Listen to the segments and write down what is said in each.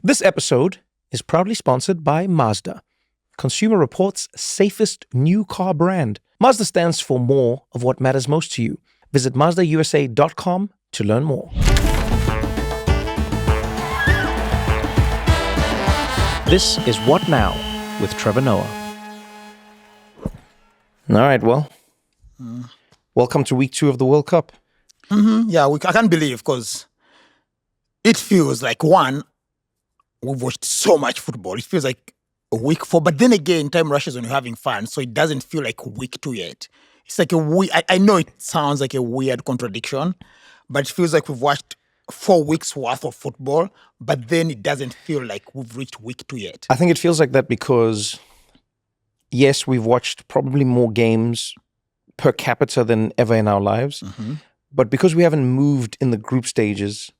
This episode is proudly sponsored by Mazda, Consumer Reports' safest new car brand. Mazda stands for more of what matters most to you. Visit MazdaUSA.com to learn more. This is What Now with Trevor Noah. All right, well, welcome to week 2 of the World Cup. Yeah, I can't believe because it feels like we've watched so much football. It feels like week 4, but then again, time rushes when you're having fun, so it doesn't feel like week 2 yet. It's like I know it sounds like a weird contradiction, but it feels like we've watched 4 weeks worth of football, but then it doesn't feel like we've reached week 2 yet. I think it feels like that because, yes, we've watched probably more games per capita than ever in our lives, but because we haven't moved in the group stages,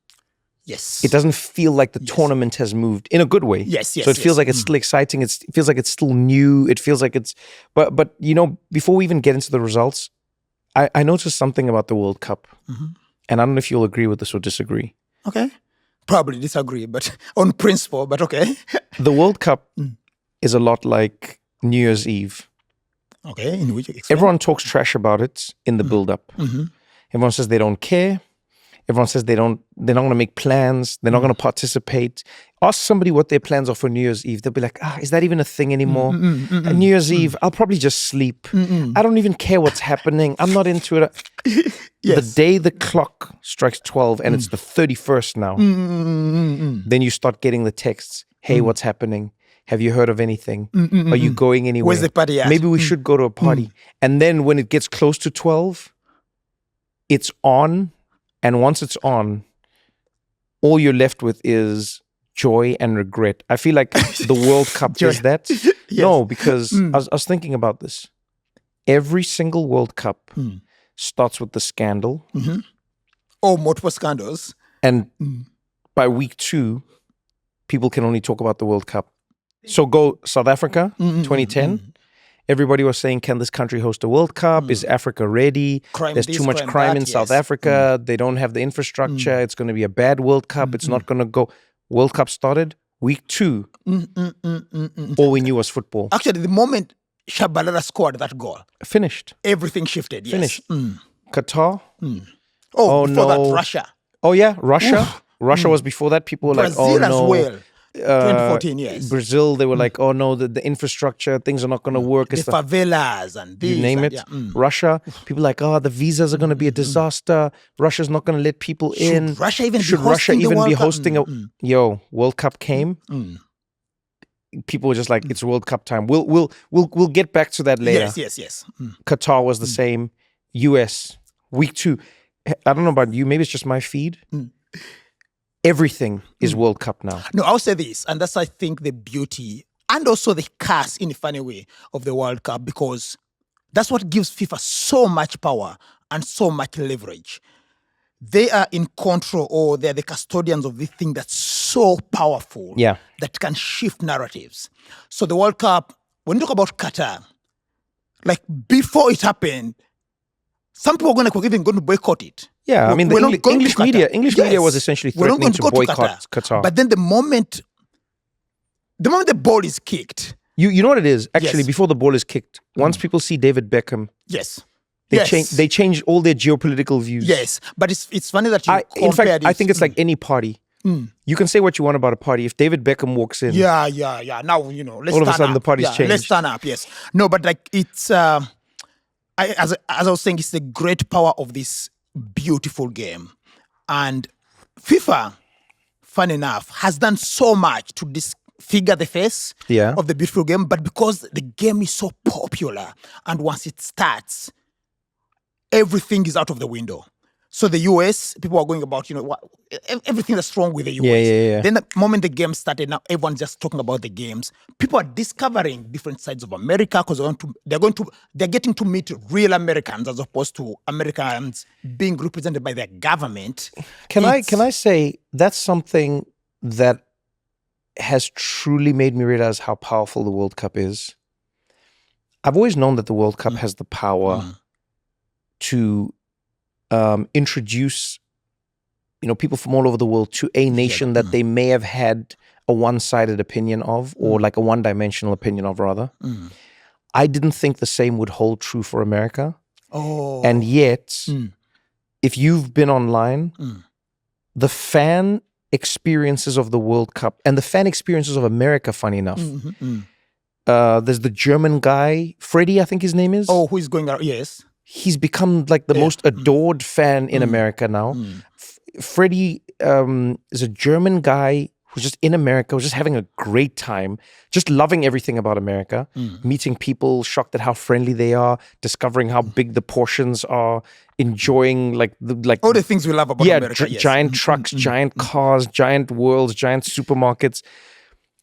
yes, it doesn't feel like the tournament has moved in a good way. Yes. So it feels like it's still exciting. It feels like it's still new. It feels like it's, but you know, before we even get into the results, I noticed something about the World Cup, and I don't know if you'll agree with this or disagree. Okay, probably disagree, but on principle, but okay. The World Cup is a lot like New Year's Eve. Okay, in which everyone talks trash about it in the build-up. Everyone says they don't care. Everyone says they're not going to make plans. They're not going to participate. Ask somebody what their plans are for New Year's Eve. They'll be like, is that even a thing anymore? New Year's Eve, I'll probably just sleep. I don't even care what's happening. I'm not into it. The day the clock strikes 12 and it's the 31st now, then you start getting the texts. Hey, what's happening? Have you heard of anything? Are you going anywhere? Where's the party at? Maybe we should go to a party. And then when it gets close to 12, it's on. And once it's on, all you're left with is joy and regret. I feel like the World Cup is that. No, because I was thinking about this. Every single World Cup starts with the scandal. Oh, multiple scandals. And by week 2, people can only talk about the World Cup. So go South Africa, 2010. Everybody was saying, can this country host a World Cup? Is Africa ready? There's too much crime in South Africa. They don't have the infrastructure. It's going to be a bad World Cup. It's not going to go. World Cup started week 2. All we knew was football. Actually, the moment Shabalala scored that goal, finished. Everything shifted. Yes. Finished. Qatar. Oh, before that, Russia. Oh yeah, Russia. Russia was before that. People were Brazil like, oh no. As well. 2014, yes. Brazil, they were like, oh no, the infrastructure, things are not going to work. The favelas and these. You name it. Russia, people like, the visas are going to be a disaster. Russia's not going to let people in. Should Russia even be hosting a World Cup came? People were just like, it's World Cup time. We'll get back to that later. Yes. Qatar was the same. US, week 2. I don't know about you, maybe it's just my feed. Everything is World Cup now. No, I'll say this, and that's, I think, the beauty and also the curse in a funny way of the World Cup, because that's what gives FIFA so much power and so much leverage. They are in control, or they're the custodians of this thing that's so powerful that can shift narratives. So the World Cup, when you talk about Qatar, like before it happened, some people were even going to boycott it. Yeah, I mean, the English media was essentially threatening to boycott Qatar. But then the moment the ball is kicked. You know what it is? Actually, before the ball is kicked, once people see David Beckham, they change all their geopolitical views. Yes, but it's funny that you in fact, I think it's like any party. You can say what you want about a party. If David Beckham walks in. Yeah. Now, let's all of a sudden the party's changed. Let's stand up, yes. No, but like it's... as I was saying, it's the great power of this beautiful game. And FIFA, fun enough, has done so much to disfigure the face of the beautiful game, but because the game is so popular, and once it starts, everything is out of the window. So the US, people are going about, everything that's wrong with the US. Yeah. Then the moment the game started, now everyone's just talking about the games. People are discovering different sides of America because they're getting to meet real Americans as opposed to Americans being represented by their government. Can I say that's something that has truly made me realize how powerful the World Cup is? I've always known that the World Cup has the power to introduce, people from all over the world to a nation that they may have had a one-sided opinion of, or like a one-dimensional opinion of, rather. I didn't think the same would hold true for America. Oh. And yet, if you've been online, the fan experiences of the World Cup and the fan experiences of America, funny enough, there's the German guy, Freddie, I think his name is. Oh, who is going around? Yes. He's become like the most adored fan in America now. Freddie is a German guy who's just in America, who's just having a great time, just loving everything about America, meeting people, shocked at how friendly they are, discovering how big the portions are, enjoying like all the things we love about America. Yes. Giant trucks, giant cars, giant worlds, giant supermarkets.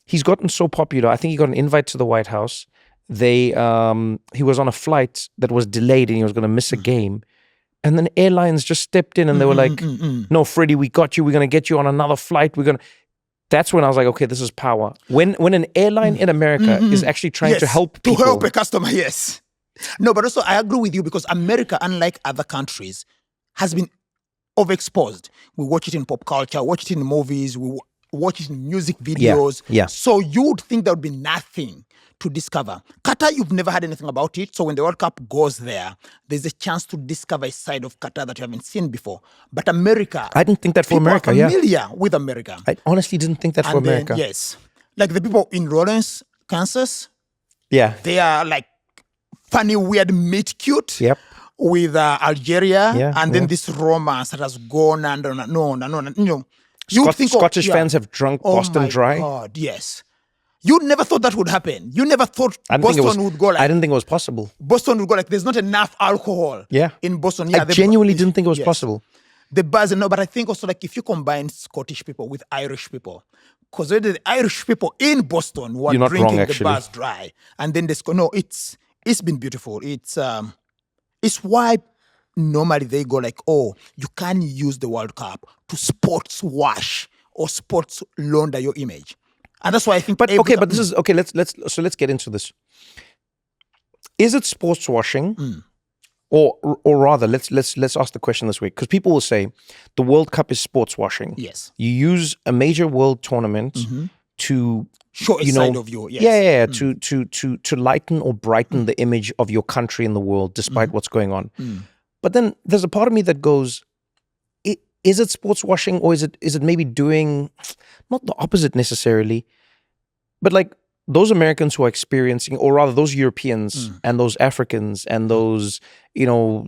He's gotten so popular. I think he got an invite to the White House. He was on a flight that was delayed and he was going to miss a game. And then airlines just stepped in and they were like, no, Freddie, we got you. We're going to get you on another flight. That's when I was like, okay, this is power. When an airline in America is actually trying to help people. To help a customer, yes. No, but also I agree with you because America, unlike other countries, has been overexposed. We watch it in pop culture, watch it in movies, we watch it in music videos. Yeah. So you would think there would be nothing to discover. Qatar, you've never heard anything about it. So when the World Cup goes there, there's a chance to discover a side of Qatar that you haven't seen before. But America, I didn't think that for America. People are familiar with America. I honestly didn't think that for America. Yes. Like the people in Lawrence, Kansas. Yeah. They are like funny, weird, meet cute. Yep. With Algeria. Yeah, and then this romance that has gone under. No. You know, you think Scottish fans have drunk Boston dry. Oh my God, yes. You never thought that would happen. You never thought Boston would go like... I didn't think it was possible. Boston would go like, there's not enough alcohol in Boston. Yeah, I genuinely didn't think it was possible. The buzz, no, but I think also like if you combine Scottish people with Irish people, because the Irish people in Boston were drinking the buzz dry. And then it's been beautiful. It's why normally they go like, oh, you can't use the World Cup to sports wash or sports launder your image. And that's why I think. But this is okay. Let's get into this. Is it sports washing, or rather, let's ask the question this way, because people will say the World Cup is sports washing. Yes, you use a major world tournament to show a side of your to lighten or brighten the image of your country in the world, despite what's going on. But then there's a part of me that goes, is it sports washing, or is it maybe doing not the opposite necessarily, but like those Americans who are experiencing, or rather those Europeans and those Africans and those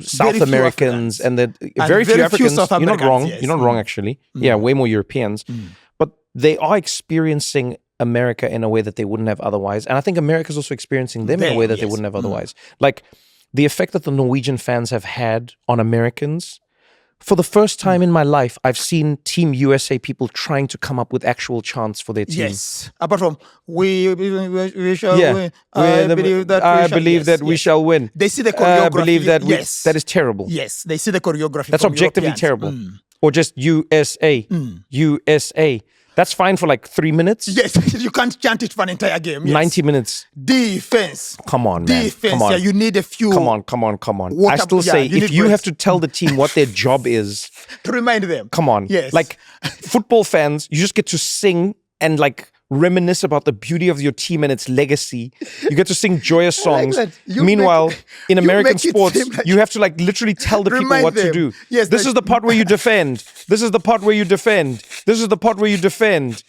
South Americans and the very few Africans. You're not wrong. Yes. You're not wrong actually. Yeah, way more Europeans, but they are experiencing America in a way that they wouldn't have otherwise, and I think America's also experiencing them in a way that they wouldn't have otherwise. Like the effect that the Norwegian fans have had on Americans. For the first time in my life, I've seen Team USA people trying to come up with actual chants for their team. Yes. Apart from, we shall win. I believe that we shall win. They see the choreography. I believe that that is terrible. Yes. They see the choreography. That's objectively terrible. Or just USA. USA. That's fine for like 3 minutes. Yes, you can't chant it for an entire game. Yes. 90 minutes. Defense. Come on, man. Defense. Come on. Yeah, you need a few. Come on. I still say, if you have to tell the team what their job is. To remind them. Come on. Yes. Like football fans, you just get to sing and like reminisce about the beauty of your team and its legacy. You get to sing joyous songs. Like meanwhile, in American sports, you have to like literally tell the people what to do. Yes, this is the part where you defend. This is the part where you defend. This is the part where you defend.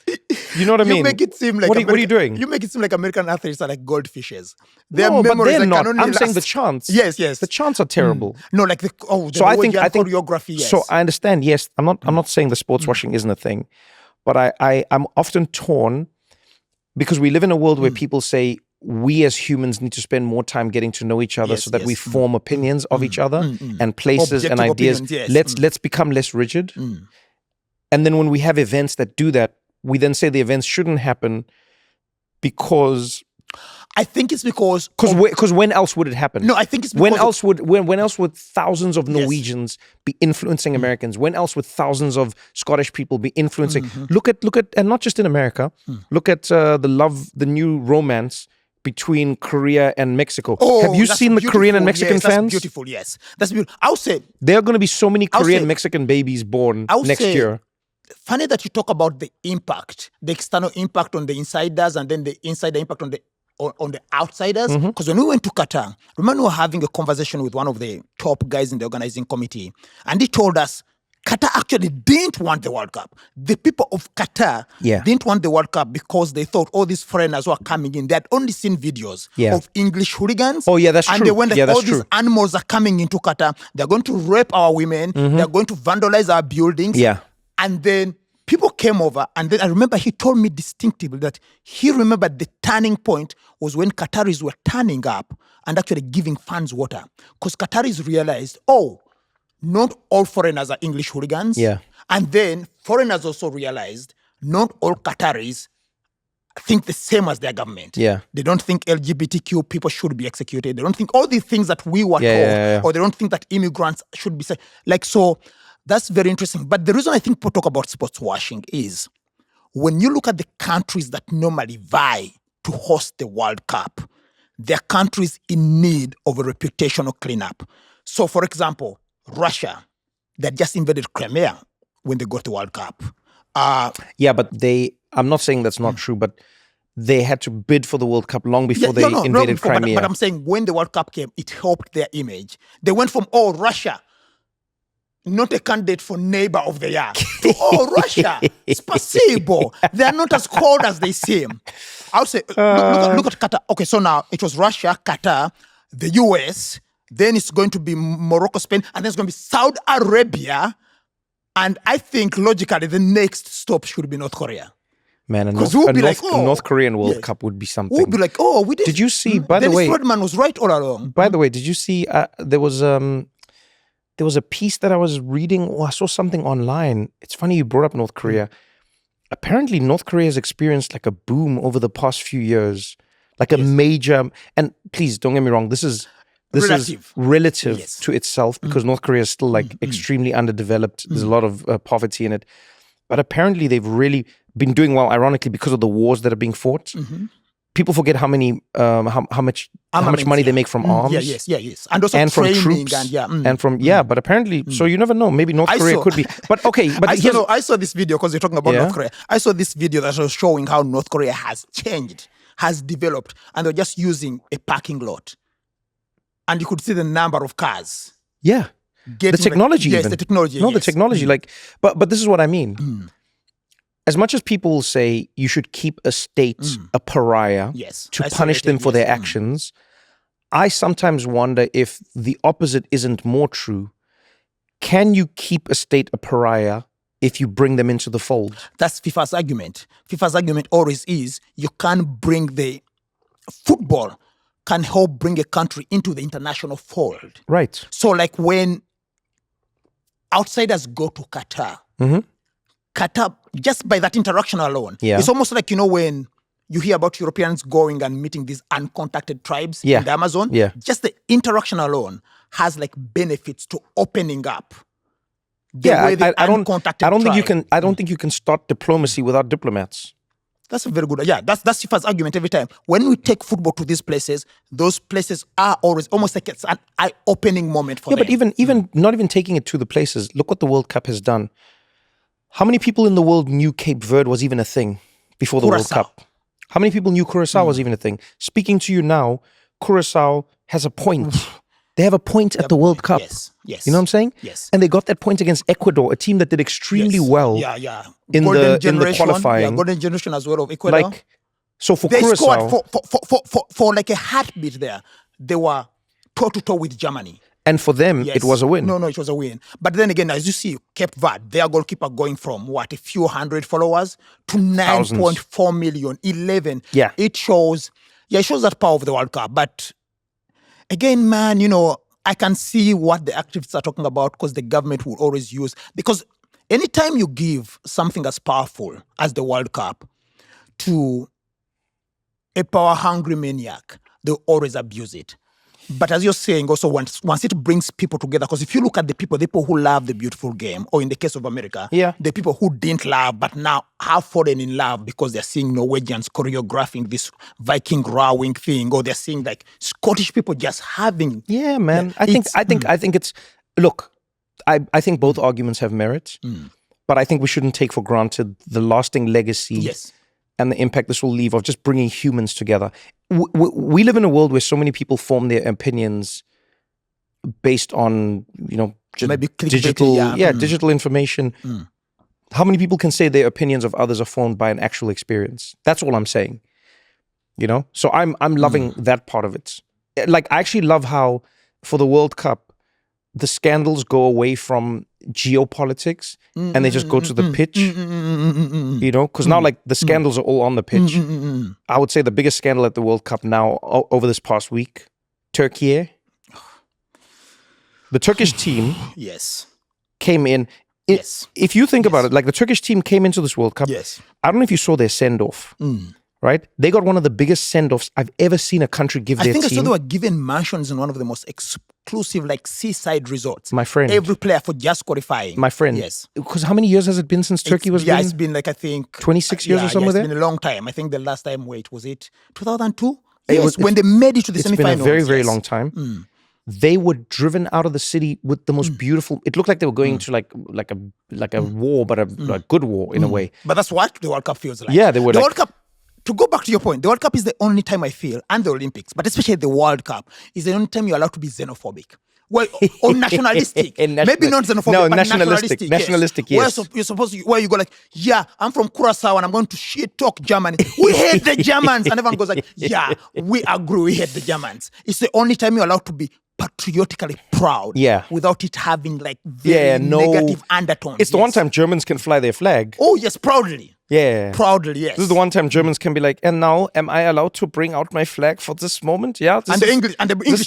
You know what I mean? You make it seem like what are you doing? You make it seem like American athletes are like goldfishes. No, but they're not. I'm saying the chants. Yes. The chants are terrible. No, like the choreography. Yes. So I understand. Yes, I'm not saying the sports washing isn't a thing. But I'm often torn because we live in a world where people say we as humans need to spend more time getting to know each other so that we form opinions of each other and places and ideas. Let's become less rigid. And then when we have events that do that, we then say the events shouldn't happen because... I think it's because when else would it happen? No, I think it's because when else would thousands of Norwegians be influencing Americans? When else would thousands of Scottish people be influencing? Look at and not just in America. Look at the new romance between Korea and Mexico. Have you seen the Korean and Mexican fans? That's beautiful. Yes, that's beautiful. I'll say there are going to be so many Korean Mexican babies born next year. funny that you talk about the impact, the external impact on the insiders and then the insider impact on the outsiders. Because when we went to Qatar, remember we were having a conversation with one of the top guys in the organizing committee, and he told us Qatar actually didn't want the World Cup. The people of Qatar didn't want the World Cup because they thought all these foreigners who are coming in, they had only seen videos of English hooligans. Oh, yeah, that's and true. And they went like, all true. these animals are coming into Qatar. They're going to rape our women. They're going to vandalize our buildings. Yeah. And then people came over, and then I remember he told me distinctively that he remembered the turning point was when Qataris were turning up and actually giving fans water. Because Qataris realized, not all foreigners are English hooligans. Yeah. And then foreigners also realized not all Qataris think the same as their government. Yeah. They don't think LGBTQ people should be executed. They don't think all these things that we were told, or they don't think that immigrants should be so that's very interesting. But the reason I think people talk about sports washing is when you look at the countries that normally vie to host the World Cup, they're countries in need of a reputational cleanup. So, for example, Russia, they just invaded Crimea when they got the World Cup. But I'm not saying that's not true, but they had to bid for the World Cup long before they invaded Crimea. But I'm saying when the World Cup came, it helped their image. They went from, Russia, not a candidate for neighbor of the year, to, Russia, spasibo. They are not as cold as they seem. I would say, look at Qatar. Okay, so now it was Russia, Qatar, the US, then it's going to be Morocco, Spain, and then it's going to be Saudi Arabia. And I think logically the next stop should be North Korea. Man, a North Korean World Cup would be something. We'll be like, we did. Did you see, by the way... Dennis Rodman was right all along. By the way, did you see, there was a piece that I was reading, or I saw something online. It's funny you brought up North Korea. Apparently, North Korea has experienced like a boom over the past few years, like a major, and please don't get me wrong, this is relative to itself, because North Korea is still like extremely underdeveloped. There's a lot of poverty in it. But apparently they've really been doing well, ironically, because of the wars that are being fought. People forget how much money they make from arms. Yes. And also from training troops. But apparently, so you never know. Maybe North Korea could be. But okay, but I saw this video because you're talking about North Korea. I saw this video that was showing how North Korea has changed, has developed, and they're just using a parking lot. And you could see the number of cars. Yeah. The technology even. The technology. No, the technology. But this is what I mean. As much as people say you should keep a state a pariah to punish them for their actions, I sometimes wonder if the opposite isn't more true. Can you keep a state a pariah if you bring them into the fold? That's FIFA's argument. FIFA's argument always is you can't bring the football can help bring a country into the international fold. Right. So like when outsiders go to Qatar, Qatar, just by that interaction alone, it's almost like, when you hear about Europeans going and meeting these uncontacted tribes in the Amazon, just the interaction alone has like benefits to opening up. I don't think you can start diplomacy without diplomats. That's a very good, that's FIFA's argument every time. When we take football to these places, those places are always almost like it's an eye-opening moment for them. But even not even taking it to the places, look what the World Cup has done. How many people in the world knew Cape Verde was even a thing before the World Cup? How many people knew Curacao was even a thing? Speaking to you now, Curacao has a point. They have a point at the World Cup. Yes. You know what I'm saying? Yes. And they got that point against Ecuador, a team that did extremely well in the qualifying. Golden generation as well of Ecuador. So for they Curacao... scored for like a heartbeat there. They were toe-to-toe with Germany. And for them, it was a win. No, it was a win. But then again, as you see, Cape Verde, their goalkeeper going from, a few hundred followers to 9.4 million, 11. Yeah. It shows that power of the World Cup. But again, man, I can see what the activists are talking about because the government will always use. Because anytime you give something as powerful as the World Cup to a power-hungry maniac, they'll always abuse it. But as you're saying, also once it brings people together, because if you look at the people who love the beautiful game, or in the case of America, the people who didn't love but now have fallen in love because they're seeing Norwegians choreographing this Viking rowing thing, or they're seeing like Scottish people just having. Yeah, man. I think it's. Look, I think both arguments have merit. But I think we shouldn't take for granted the lasting legacy Yes. and the impact this will leave of just bringing humans together. We live in a world where so many people form their opinions based on, Maybe clickbait, digital, digital information. How many people can say their opinions of others are formed by an actual experience? That's all I'm saying. So I'm loving that part of it. Like, I actually love how for the World Cup, the scandals go away from geopolitics and they just go to the pitch, because now like the scandals are all on the pitch. I would say the biggest scandal at the World Cup now over this past week, Turkey. The Turkish team Yes. came in. Yes. If you think about it, like the Turkish team came into this World Cup. Yes. I don't know if you saw their send-off. Right? They got one of the biggest send-offs I've ever seen a country give their team. I saw they were given mansions in one of the most exclusive, like, seaside resorts. My friend. Every player for just qualifying. My friend. Yes. Because how many years has it been since Turkey was it's been like, I think... 26 years or something It's there? been a long time. I think the last time, was it 2002? Yes, when they made it to the semifinals. It's been a very, very long time. They were driven out of the city with the most beautiful... It looked like they were going to like a war, but a good war in a way. But that's what the World Cup feels like. Yeah, they were the World Cup. To go back to your point, the World Cup is the only time I feel, and the Olympics, but especially the World Cup, is the only time you're allowed to be xenophobic. Well, or nationalistic. Maybe not xenophobic, no, but nationalistic. Yes. Nationalistic, yes. Where you're supposed to, where you go like, yeah, I'm from Curacao and I'm going to shit talk Germany. We hate the Germans. And everyone goes like, yeah, we agree, we hate the Germans. It's the only time you're allowed to be patriotically proud. Yeah. Without it having like very negative undertones. It's the one time Germans can fly their flag. Oh, yes, proudly. Yeah. Proudly, yes. This is the one time Germans can be like, and now am I allowed to bring out my flag for this moment? Yeah. And the English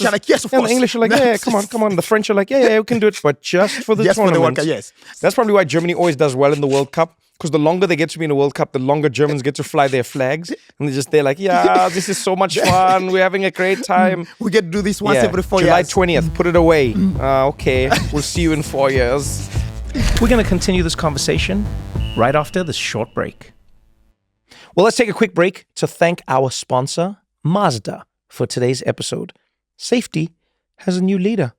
are like, yes, of course. And the English are like, yeah, come on. The French are like, yeah, we can do it, but just for the tournament. For the World Cup, yes. That's probably why Germany always does well in the World Cup. Because the longer they get to be in the World Cup, the longer Germans get to fly their flags. And they're like, yeah, this is so much fun. We're having a great time. We get to do this once every 4 years. July 20th, put it away. Okay, we'll see you in 4 years. We're going to continue this conversation right after this short break. Well, let's take a quick break to thank our sponsor, Mazda, for today's episode. Safety has a new leader.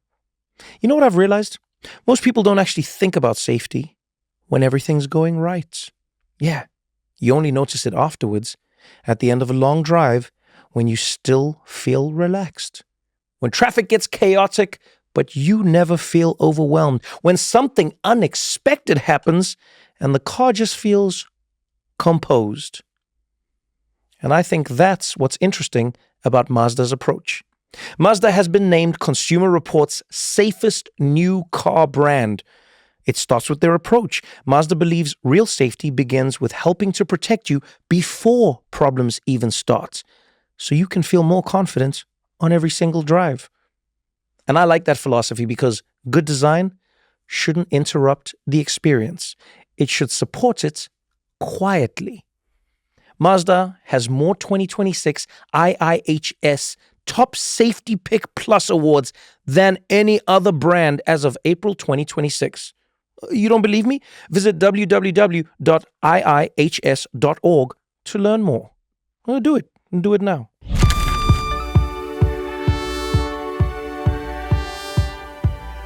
You know what I've realized? Most people don't actually think about safety when everything's going right. Yeah, you only notice it afterwards, at the end of a long drive, when you still feel relaxed. When traffic gets chaotic, but you never feel overwhelmed. When something unexpected happens and the car just feels composed. And I think that's what's interesting about Mazda's approach. Mazda has been named Consumer Reports' safest new car brand. It starts with their approach. Mazda believes real safety begins with helping to protect you before problems even start, so you can feel more confident on every single drive. And I like that philosophy because good design shouldn't interrupt the experience. It should support it quietly. Mazda has more 2026 IIHS Top Safety Pick Plus awards than any other brand as of April 2026. You don't believe me? Visit www.iihs.org to learn more. Do it. Do it now.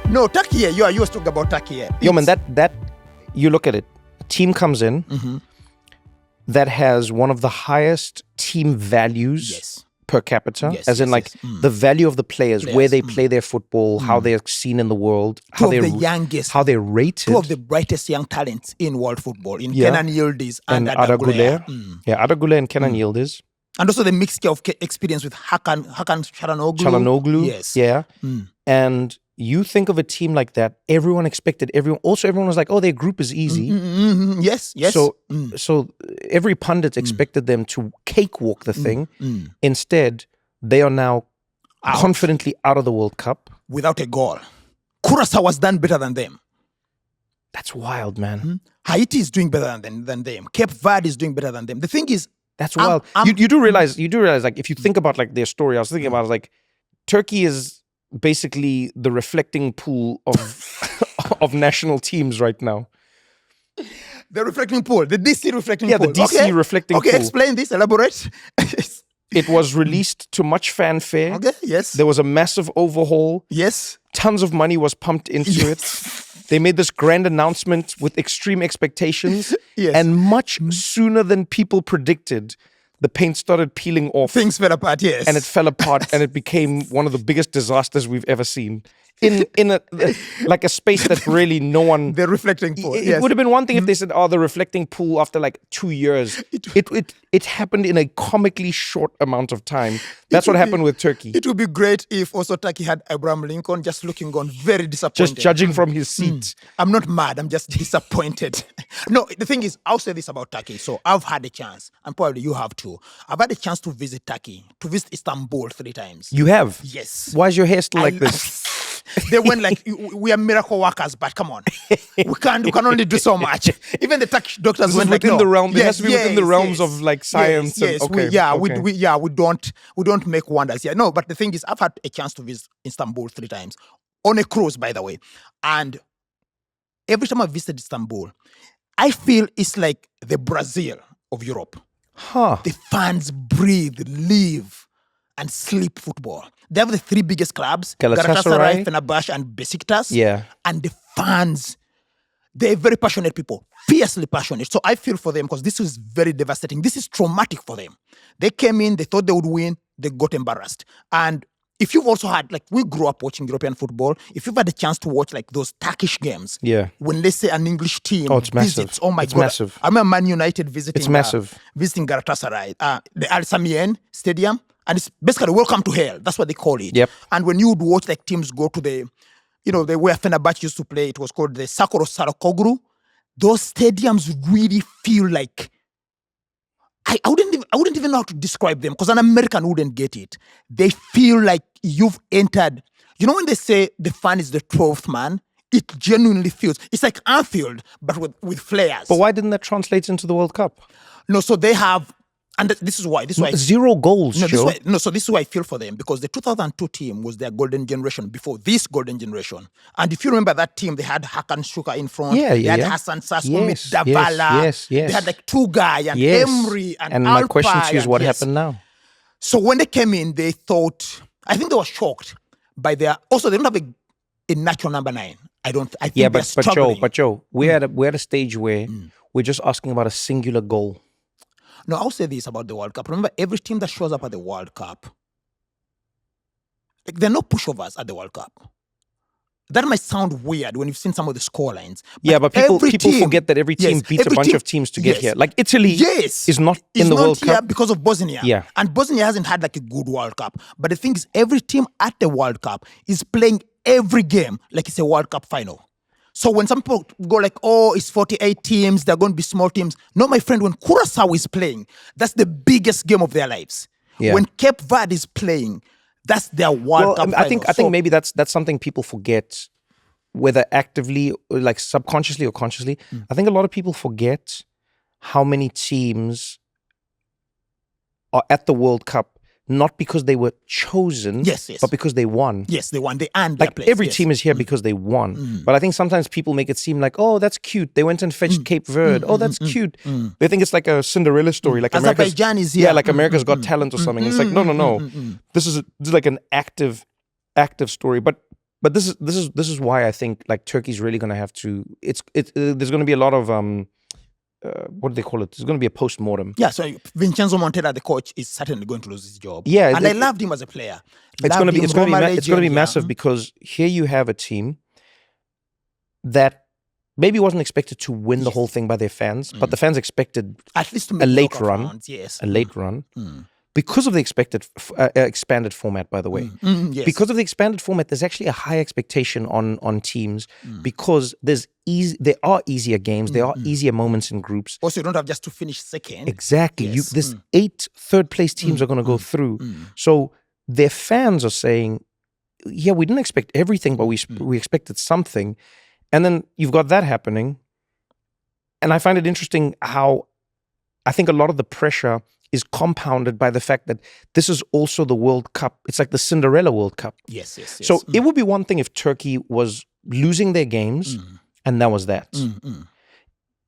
No, Turkey, you was talking about Turkey. Yo, man, that you look at it. A team comes in that has one of the highest team values per capita, the value of the players, where they play their football, how they're seen in the world, how they're rated. Two of the brightest young talents in world football, in Kenan Yildiz and Arda Güler. Yeah, Arda Güler and Kenan Yildiz. And also the mixture of experience with Hakan Çalhanoğlu. Yes. Yeah. And you think of a team like that, everyone was like, oh, their group is easy. Yes. So every pundit expected them to cakewalk the thing. Instead, they are now confidently out of the World Cup. Without a goal. Curacao was done better than them. That's wild, man. Haiti is doing better than them. Cape Verde is doing better than them. The thing is, that's wild. You do realize, like, if you think about like their story, I was thinking about like Turkey is basically the reflecting pool of national teams right now. The reflecting pool, the DC reflecting pool. Yeah, the DC reflecting pool. Okay, explain this, elaborate. It was released to much fanfare. Okay, yes. There was a massive overhaul. Yes. Tons of money was pumped into it. They made this grand announcement with extreme expectations. Yes. And much sooner than people predicted, the paint started peeling off. Things fell apart, yes. And it fell apart, and it became one of the biggest disasters we've ever seen. In a like a space that really no one. The reflecting pool. It would have been one thing if they said, "Oh, the reflecting pool," after like 2 years. It happened in a comically short amount of time. That's what happened with Turkey. It would be great if also Turkey had Abraham Lincoln just looking on very disappointed. Just judging from his seat. I'm not mad. I'm just disappointed. No, the thing is, I'll say this about Turkey. So I've had a chance, and probably you have too. I've had a chance to visit Turkey, to visit Istanbul 3 times. You have? Yes. Why is your hair still like this? They went like, we are miracle workers, but come on, we can only do so much. Even the Turkish doctors This went is like, within no. the realm. It has to be within the realms yes. of like science. Yes, and, okay, we don't make wonders. Yeah, no, but the thing is, I've had a chance to visit Istanbul 3 times on a cruise, by the way, and every time I visited Istanbul, I feel it's like the Brazil of Europe. Huh. The fans breathe, live, and sleep football. They have the 3 biggest clubs: Galatasaray, Fenerbahce, and Besiktas. Yeah. And the fans, they're very passionate people, fiercely passionate. So I feel for them because this is very devastating. This is traumatic for them. They came in, they thought they would win, they got embarrassed. And if you've also had, like, we grew up watching European football. If you've had a chance to watch like those Turkish games, yeah, when let's say an English team it's massive. visits, oh my it's God, massive. I remember Man United visiting. It's massive. Visiting Galatasaray, the Al Samien Stadium, and it's basically welcome to hell. That's what they call it. Yep. And when you would watch like teams go to the, where Fenerbahce used to play, it was called the Sakoro Sarokoglu. Those stadiums really feel like, I wouldn't even know how to describe them because an American wouldn't get it. They feel like you've entered. You know when they say the fan is the 12th man, it genuinely feels. It's like Anfield, but with flares. But why didn't that translate into the World Cup? No, so they have, and this is why. 0 goals, No, Joe. so this is why I feel for them, because the 2002 team was their golden generation before this golden generation. And if you remember that team, they had Hakan Shuka in front. They had Hassan Sass, Umit Davala. Yes. They had like Tugay and Emre and my Alpay question to you is what happened now? So when they came in, they thought, I think they were shocked by their, also they don't have a natural number 9. I think they're struggling. But Joe, we're at a stage where we're just asking about a singular goal. No, I'll say this about the World Cup. Remember, every team that shows up at the World Cup, like, there are no pushovers at the World Cup. That might sound weird when you've seen some of the scorelines. But people forget that every team beats a bunch of teams to get here. Like Italy is not in the World Cup because of Bosnia. Yeah. And Bosnia hasn't had like a good World Cup. But the thing is, every team at the World Cup is playing every game like it's a World Cup final. So when some people go like, oh, it's 48 teams, they're going to be small teams. No, my friend, when Curaçao is playing, that's the biggest game of their lives. Yeah. When Cape Verde is playing, that's their World Cup final. I think maybe that's something people forget, whether actively, like subconsciously or consciously. I think a lot of people forget how many teams are at the World Cup not because they were chosen, but because they won. Yes, they won. They earned their place. Every team is here because they won. But I think sometimes people make it seem like, oh, that's cute. They went and fetched Cape Verde. Oh, that's cute. They think it's like a Cinderella story. Like Azerbaijan is here. Yeah, like America's Got Talent or something. It's like, no. This is like an active story. But this is why I think like Turkey's really going to have to. There's going to be a lot of what do they call it? There's going to be a post-mortem. Yeah, so Vincenzo Montella, the coach, is certainly going to lose his job. Yeah, and I loved him as a player. It's going to be massive because here you have a team that maybe wasn't expected to win the whole thing by their fans, but the fans expected at least to make a late run. Rounds, yes. A late run. Because of the expanded format, by the way. Yes. Because of the expanded format, there's actually a high expectation on teams because there are easier games, there are easier moments in groups. Also, you don't have just to finish second. Exactly. Yes. This 8 third-place teams are going to go through. So their fans are saying, yeah, we didn't expect everything, but we expected something. And then you've got that happening. And I find it interesting how I think a lot of the pressure is compounded by the fact that this is also the World Cup. It's like the Cinderella World Cup. Yes. So it would be one thing if Turkey was losing their games and that was that.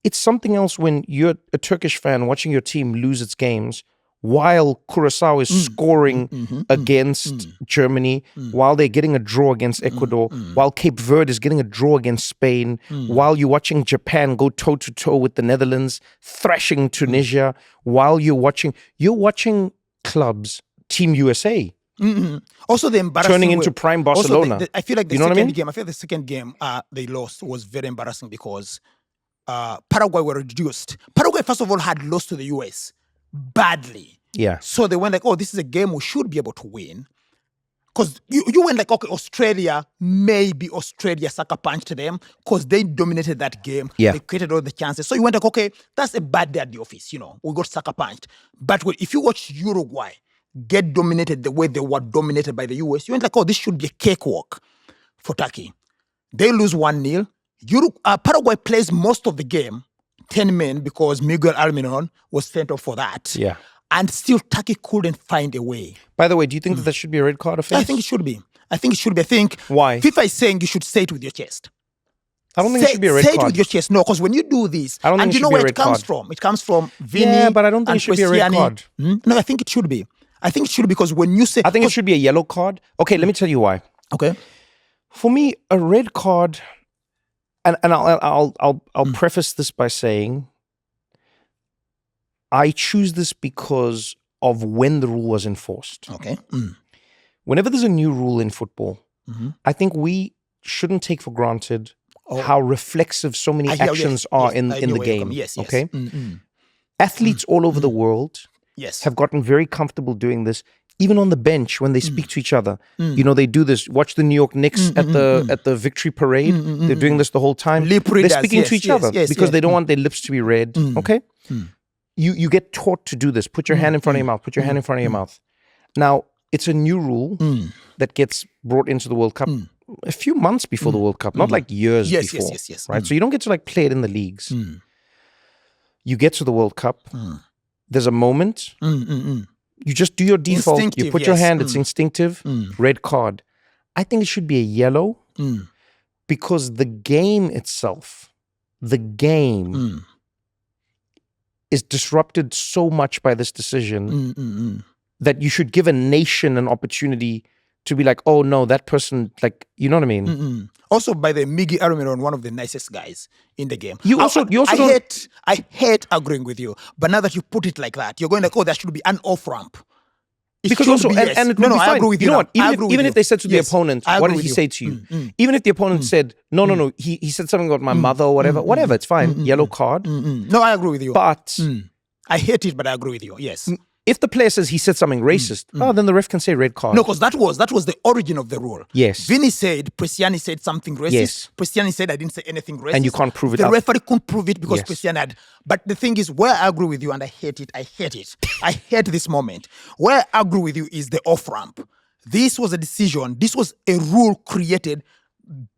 It's something else when you're a Turkish fan watching your team lose its games while Curacao is scoring against Germany, while they're getting a draw against Ecuador, while Cape Verde is getting a draw against Spain, while you're watching Japan go toe-to-toe with the Netherlands, thrashing Tunisia, while you're watching clubs, Team USA, also the embarrassing turning into prime Barcelona. Also I feel like the You know what I second mean? game, I feel the second game they lost was very embarrassing because Paraguay were reduced. Paraguay, first of all, had lost to the US badly. Yeah. So they went like, oh, this is a game we should be able to win. Because you went like, okay, Australia sucker punched them because they dominated that game. Yeah. They created all the chances. So you went like, okay, that's a bad day at the office, we got sucker punched. But if you watch Uruguay get dominated the way they were dominated by the US, you went like, oh, this should be a cakewalk for Turkey. They lose 1-0. Paraguay plays most of the game, 10 men, because Miguel Almiron was sent off for that. Yeah. And still Turkey couldn't find a way. By the way, do you think that should be a red card offense? I think it should be. I think Why? FIFA is saying you should say it with your chest. I don't think it should be a red Say card. it with your chest. No, because when you do this, I don't think and it you should know be a where red it comes card. from. It comes from Vinny. Yeah, but I don't think and it should be a red Cristiano. card. No, I think it should be. I think it should be because when you say, I think it should be a yellow card. Okay, let me tell you why. okay, For me, a red card, and I'll preface this by saying, I choose this because of when the rule was enforced. okay, Whenever there's a new rule in football, I think we shouldn't take for granted how reflexive so many actions are in the game. Yes. Okay, athletes all over the world Yes. have gotten very comfortable doing this. Even on the bench, when they speak to each other, they do this. Watch the New York Knicks at the victory parade. They're doing this the whole time. They're speaking to each other because they don't want their lips to be read. Okay, you get taught to do this. Put your hand in front of your mouth. Put your hand in front of your mouth. Now it's a new rule that gets brought into the World Cup a few months before the World Cup, not like years before. Yes. Right, so you don't get to like play it in the leagues. You get to the World Cup. There's a moment. You just do your default. You put your hand. It's instinctive. Red card. I think it should be a yellow because the game itself, is disrupted so much by this decision that you should give a nation an opportunity to be like, oh no, that person, like, you know what I mean? Also, by the Miguel Almiron, one of the nicest guys in the game. I hate agreeing with you, but now that you put it like that, you're going like, oh, there should be an off-ramp. Because also, and it would be fine. I agree with you. You know what? Even Even if they said to the opponent, what did he say to you? Even if the opponent said, no, he said something about my mother or whatever, it's fine. Yellow card. No, I agree with you. But I hate it, but I agree with you. Yes. If the player says he said something racist, then the ref can say red card. No, because that was the origin of the rule. Yes. Vinny said, Cristiano said something racist. Yes. Cristiano said, I didn't say anything racist. And you can't prove it. The referee couldn't prove it because Cristiano had. But the thing is, where I agree with you, and I hate it. I hate this moment. Where I agree with you is the off-ramp. This was a decision. This was a rule created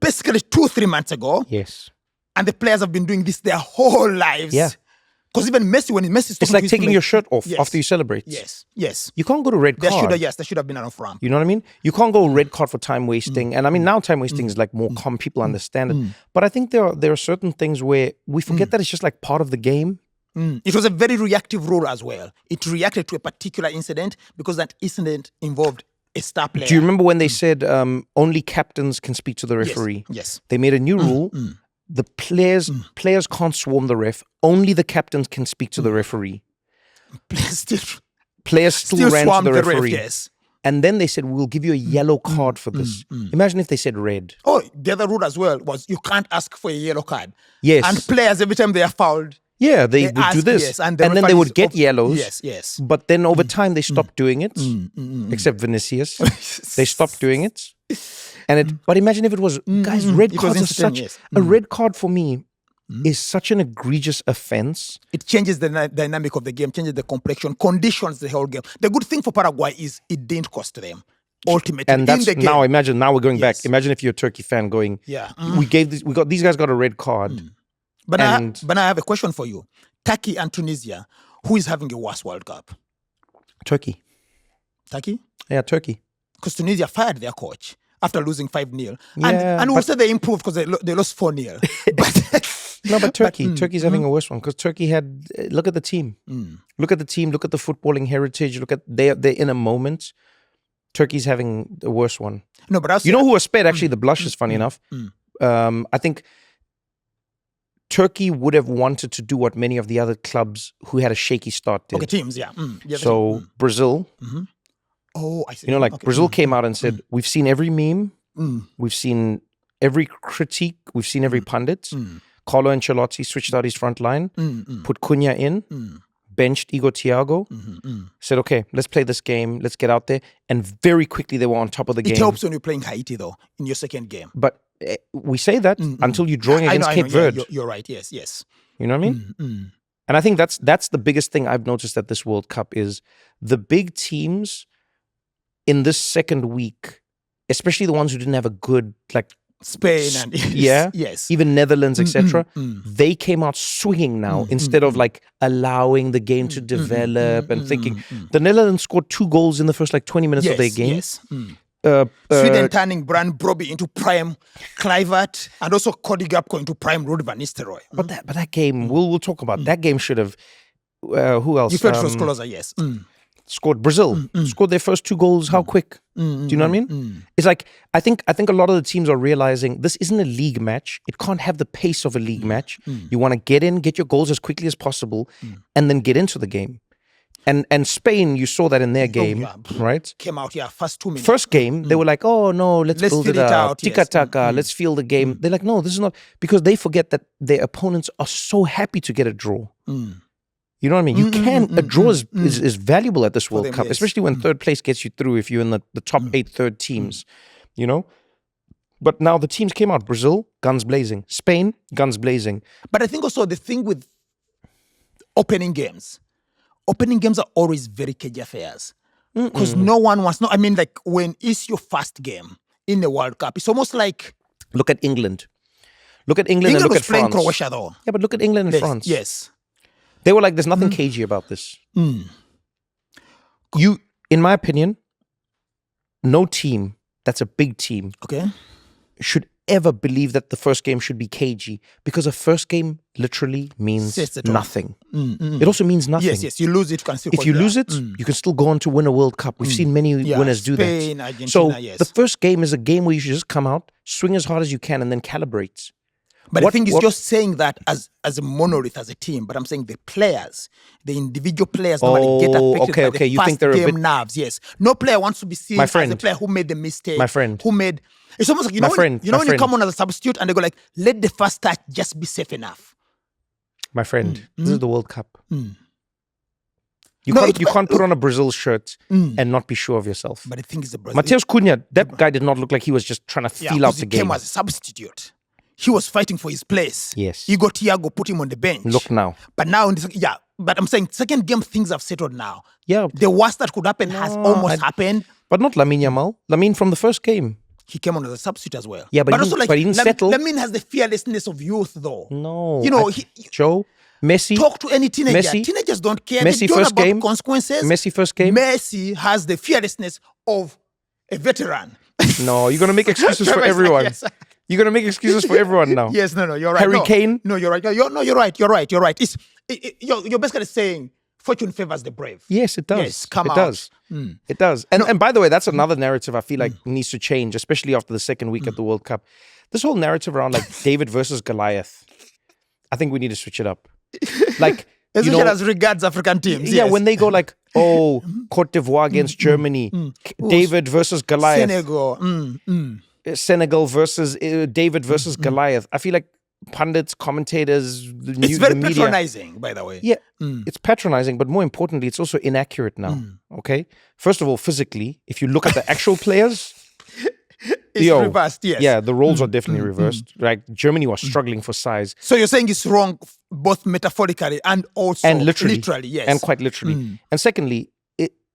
basically 2-3 months ago. Yes. And the players have been doing this their whole lives. Yeah. Because even Messi, when Messi's it's like taking your shirt off after you celebrate. Yes. You can't go to red card. There should have been an off-ramp. You know what I mean? You can't go red card for time wasting. And I mean, now time wasting is like more common. People understand it. But I think there are certain things where we forget that it's just like part of the game. It was a very reactive rule as well. It reacted to a particular incident because that incident involved a star player. Do you remember when they said only captains can speak to the referee? Yes. They made a new rule. The players can't swarm the ref. Only the captains can speak to the referee. Players still ran to the referee. Yes. And then they said, we'll give you a yellow card for this. Imagine if they said red. Oh, the other rule as well was you can't ask for a yellow card. Yes. And players, every time they are fouled, yeah, they would ask, do this. yes, and then they would get yellows. Yes. But then over time, they stopped doing it. Except Vinicius. They stopped doing it. But imagine if it was, guys, red cards are such, a red card for me is such an egregious offense. It changes the dynamic of the game, changes the complexion, conditions the whole game. The good thing for Paraguay is it didn't cost them, ultimately. And that's in the game. Now we're going back. Imagine if you're a Turkey fan going, these guys got a red card. But I have a question for you. Turkey and Tunisia, who is having a worse World Cup? Turkey. Turkey? Yeah, Turkey. Because Tunisia fired their coach after losing 5-0. And we'll say they improved because they lost 4-0. No, but Turkey's having a worse one because Turkey had. Look at the team. Look at the team. Look at the footballing heritage. Look at they're in a moment. Turkey's having the worst one. No, but you know who was spared? Actually, the blush is funny enough. I think Turkey would have wanted to do what many of the other clubs who had a shaky start did. Okay, teams, yeah. So Brazil. Oh, I see. You know, like Brazil came out and said, "We've seen every meme, we've seen every critique, we've seen every pundit." Carlo Ancelotti switched out his front line, put Cunha in, benched Igor Thiago, said, "Okay, let's play this game, let's get out there," and very quickly they were on top of the game. It helps when you're playing Haiti, though, in your second game. But we say that until you're drawing against Cape Verde. Yeah, you're right. Yes. You know what I mean? And I think that's the biggest thing I've noticed at this World Cup is the big teams in this second week, especially the ones who didn't have a good like Spain and yes, even Netherlands, etc. They came out swinging now instead of like allowing the game to develop and thinking. The Netherlands scored 2 goals in the first like 20 minutes of their game. Yes. Sweden turning Brand Broby into prime Kluivert and also Cody Gakpo into prime Ruud van Nistelrooy. But that game, we'll talk about that game. Should have who else? You felt it was closer, yes. Scored Brazil scored their first 2 goals. How quick? Do you know what I mean? It's like I think a lot of the teams are realizing this isn't a league match. It can't have the pace of a league match. You want to get in, get your goals as quickly as possible, and then get into the game. And Spain, you saw that in their game, right? Came out, first 2 minutes. First game, they were like, "Oh no, let's build it out, tika-taka, let's feel the game." They're like, "No, this is not," because they forget that their opponents are so happy to get a draw. You know what I mean? You can a draw is valuable at this World Cup, especially when third place gets you through if you're in the top 8 third teams. You know. But now the teams came out: Brazil, guns blazing; Spain, guns blazing. But I think also the thing with opening games are always very cagey affairs because no one wants. I mean, like when it's your first game in the World Cup, it's almost like look at England. Look at England and look at France. Croatia, though. Yeah, but look at England and France. Yes. They were like, there's nothing cagey about this. You, in my opinion, no team that's a big team should ever believe that the first game should be cagey because a first game literally means nothing. It also means nothing. Yes. You lose it, you can still if you lose it, you can still go on to win a World Cup. We've seen many winners do Spain, that. Argentina, so the first game is a game where you should just come out, swing as hard as you can, and then calibrate. But I think it's just saying that as a monolith, as a team. But I'm saying the players, the individual players normally get affected by the you think first game nerves. Yes. No player wants to be seen as a player who made the mistake. My friend. Who made... It's almost like, when you come on as a substitute and they go like, let the first touch just be safe enough. My friend, this is the World Cup. You can't put on a Brazil shirt and not be sure of yourself. But the thing is the Brazil... Mateus Cunha, that guy did not look like he was just trying to feel out the game. He came as a substitute. He was fighting for his place. Yes. Igor Thiago put him on the bench. Look now. But now, but I'm saying second game, things have settled now. Yeah. The worst that could happen has almost happened. But not Lamine Yamal. Lamine from the first game. He came on as a substitute as well. Yeah, but he didn't settle. Lamine has the fearlessness of youth, though. No. You know, Joe, Messi. Talk to any teenager. Teenagers don't care. Messi they don't first about game. Consequences. Messi first game. Messi has the fearlessness of a veteran. No, you're going to make excuses for everyone. Yes. You're going to make excuses for everyone now. Yes, no, you're right. Harry Kane? No, you're right. You're right. You're basically saying fortune favors the brave. Yes, it does. Yes, It does. And by the way, that's another narrative I feel like needs to change, especially after the second week at the World Cup. This whole narrative around like David versus Goliath, I think we need to switch it up. Like, especially as regards African teams. Yeah, when they go like, oh, Cote d'Ivoire against Germany, David versus Goliath. Senegal versus David versus Goliath. I feel like pundits, commentators, the it's very the media, patronizing, by the way. Yeah, it's patronizing, but more importantly, it's also inaccurate now. Okay, first of all, physically, if you look at the actual players, it's reversed. Yes, yeah, the roles are definitely reversed. Right, Germany was struggling for size. So you're saying it's wrong, both metaphorically and also literally, yes, and quite literally. And secondly,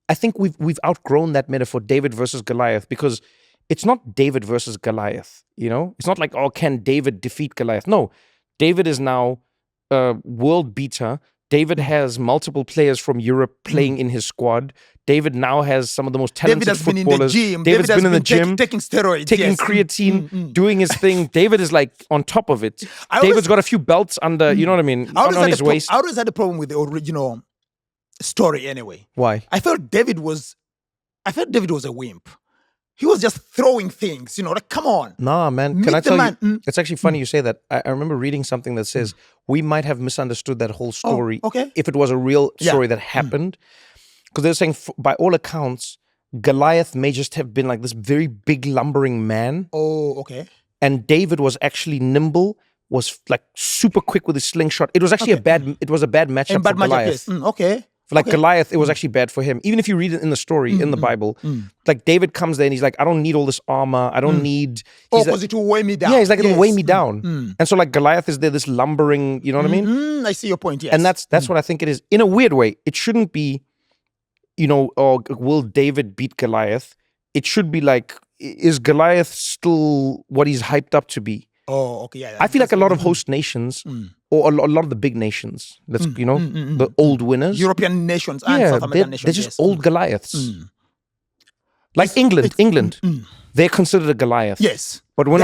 I think we've outgrown that metaphor, David versus Goliath, because it's not David versus Goliath, you know? It's not like, oh, can David defeat Goliath? No, David is now a world beater David has multiple players from Europe playing in his squad. David now has some of the most talented David has been in the footballers. gym. David's been in the gym, taking steroids, taking yes. creatine, doing his thing. David is like on top of it. David's got a few belts under, you know what I mean, on his waist. I always had a problem with the original story anyway. Why? I felt David was a wimp. He was just throwing things, like, come on. Nah, man. Can I tell you? It's actually funny you say that. I remember reading something that says we might have misunderstood that whole story if it was a real story that happened. Because they're saying, by all accounts, Goliath may just have been like this very big lumbering man. Oh, okay. And David was actually nimble, was like super quick with his slingshot. It was actually a bad matchup for Goliath. Yes. Okay. Goliath, it was actually bad for him. Even if you read it in the story, in the Bible, like David comes there and he's like, I don't need all this armor. I don't need... because it will weigh me down. Yeah, he's like, it'll weigh me down. And so like Goliath is there, this lumbering, you know what I mean? I see your point, yes. And that's what I think it is. In a weird way, it shouldn't be, will David beat Goliath? It should be like, is Goliath still what he's hyped up to be? Oh, okay, yeah. I feel like a lot of host nations, or a lot of the big nations, the old winners, European nations and South American nations, they're just old Goliaths. Like England, they're considered a Goliath. Yes, but when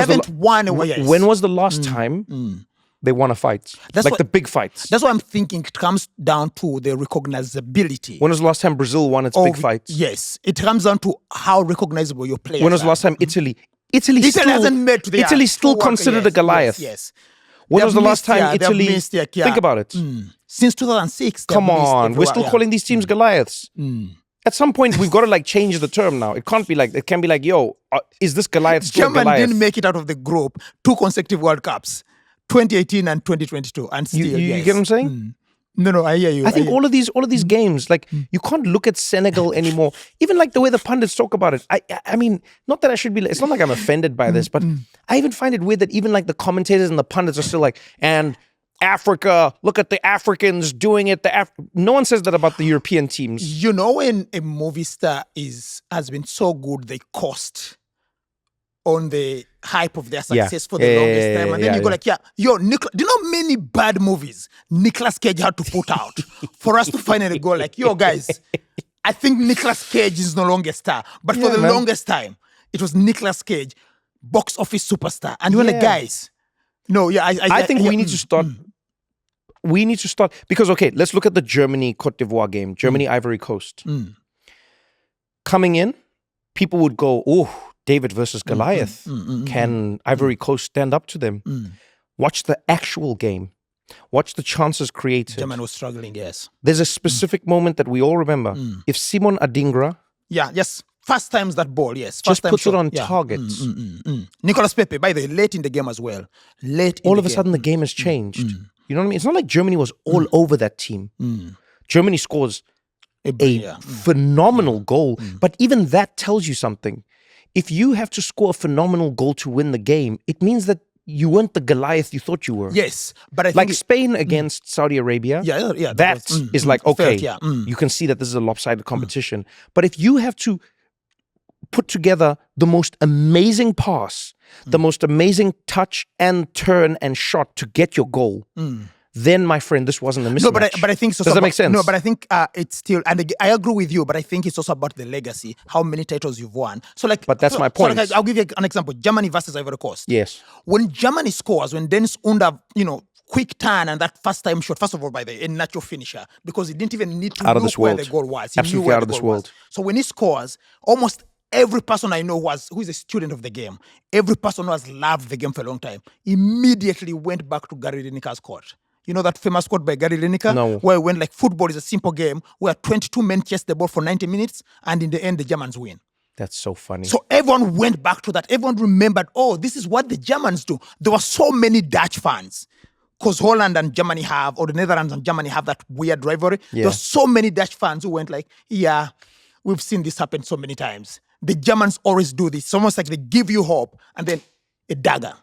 was the last time they won a fight? The big fights. That's why I'm thinking it comes down to the recognizability. When was the last time Brazil won its big fights? Yes, it comes down to how recognizable your players are. When was the last time Italy hasn't met the Italy's still considered a Goliath. Yes. When was the last time Italy... Think about it. Since 2006. Come on. We're still calling these teams Goliaths. At some point, we've got to change the term now. It can't be like... It can be like, yo, is this Goliath still Germany Goliath? Didn't make it out of the group 2 consecutive World Cups. 2018 and 2022. And still, you get what I'm saying? No, I hear you. I think all of these games, you can't look at Senegal anymore. Even the way the pundits talk about it. I mean, not that I should be. It's not like I'm offended by this, but I even find it weird that even the commentators and the pundits are still and Africa, look at the Africans doing it. No one says that about the European teams. When a movie star has been so good, they cost on the hype of their success for the longest time. And then you go do you know how many bad movies Nicolas Cage had to put out for us to finally go guys, I think Nicolas Cage is no longer a star. But for the longest time, it was Nicolas Cage, box office superstar. And you're guys, I think we need to start. We need to start because, let's look at the Germany-Cote d'Ivoire game. Germany-Ivory Coast. Coming in, people would go, oh, David versus Goliath. Can Ivory Coast stand up to them? Watch the actual game. Watch the chances created. Germany was struggling, yes. There's a specific moment that we all remember. If Simon Adingra... First times that ball, yes. Just puts it on target. Nicolas Pepe, by the way, late in the game as well. All of a sudden, the game has changed. You know what I mean? It's not like Germany was all over that team. Germany scores a phenomenal goal. But even that tells you something. If you have to score a phenomenal goal to win the game, it means that you weren't the Goliath you thought you were. Yes, but I think Spain against Saudi Arabia. That is you can see that this is a lopsided competition. But if you have to put together the most amazing pass, the most amazing touch and turn and shot to get your goal, then, my friend, this wasn't a mismatch. No, but I think... Does that make sense? No, but I think it's still... And I agree with you, but I think it's also about the legacy, how many titles you've won. But that's my point. I'll give you an example. Germany versus Ivory Coast. Yes. When Germany scores, when Dennis Under, quick turn and that first time shot, first of all, by the way, a natural finisher, because he didn't even need to look where the goal was. He Absolutely out of this world. So when he scores, almost every person I know who is a student of the game, every person who has loved the game for a long time, immediately went back to Gary Lineker's court. You know that famous quote by Gary Lineker? No. Where it went football is a simple game where 22 men chase the ball for 90 minutes and in the end the Germans win. That's so funny. So everyone went back to that. Everyone remembered, this is what the Germans do. There were so many Dutch fans because Holland and Germany have, or the Netherlands and Germany have that weird rivalry. Yeah. There were so many Dutch fans who went we've seen this happen so many times. The Germans always do this. It's almost like they give you hope and then a dagger.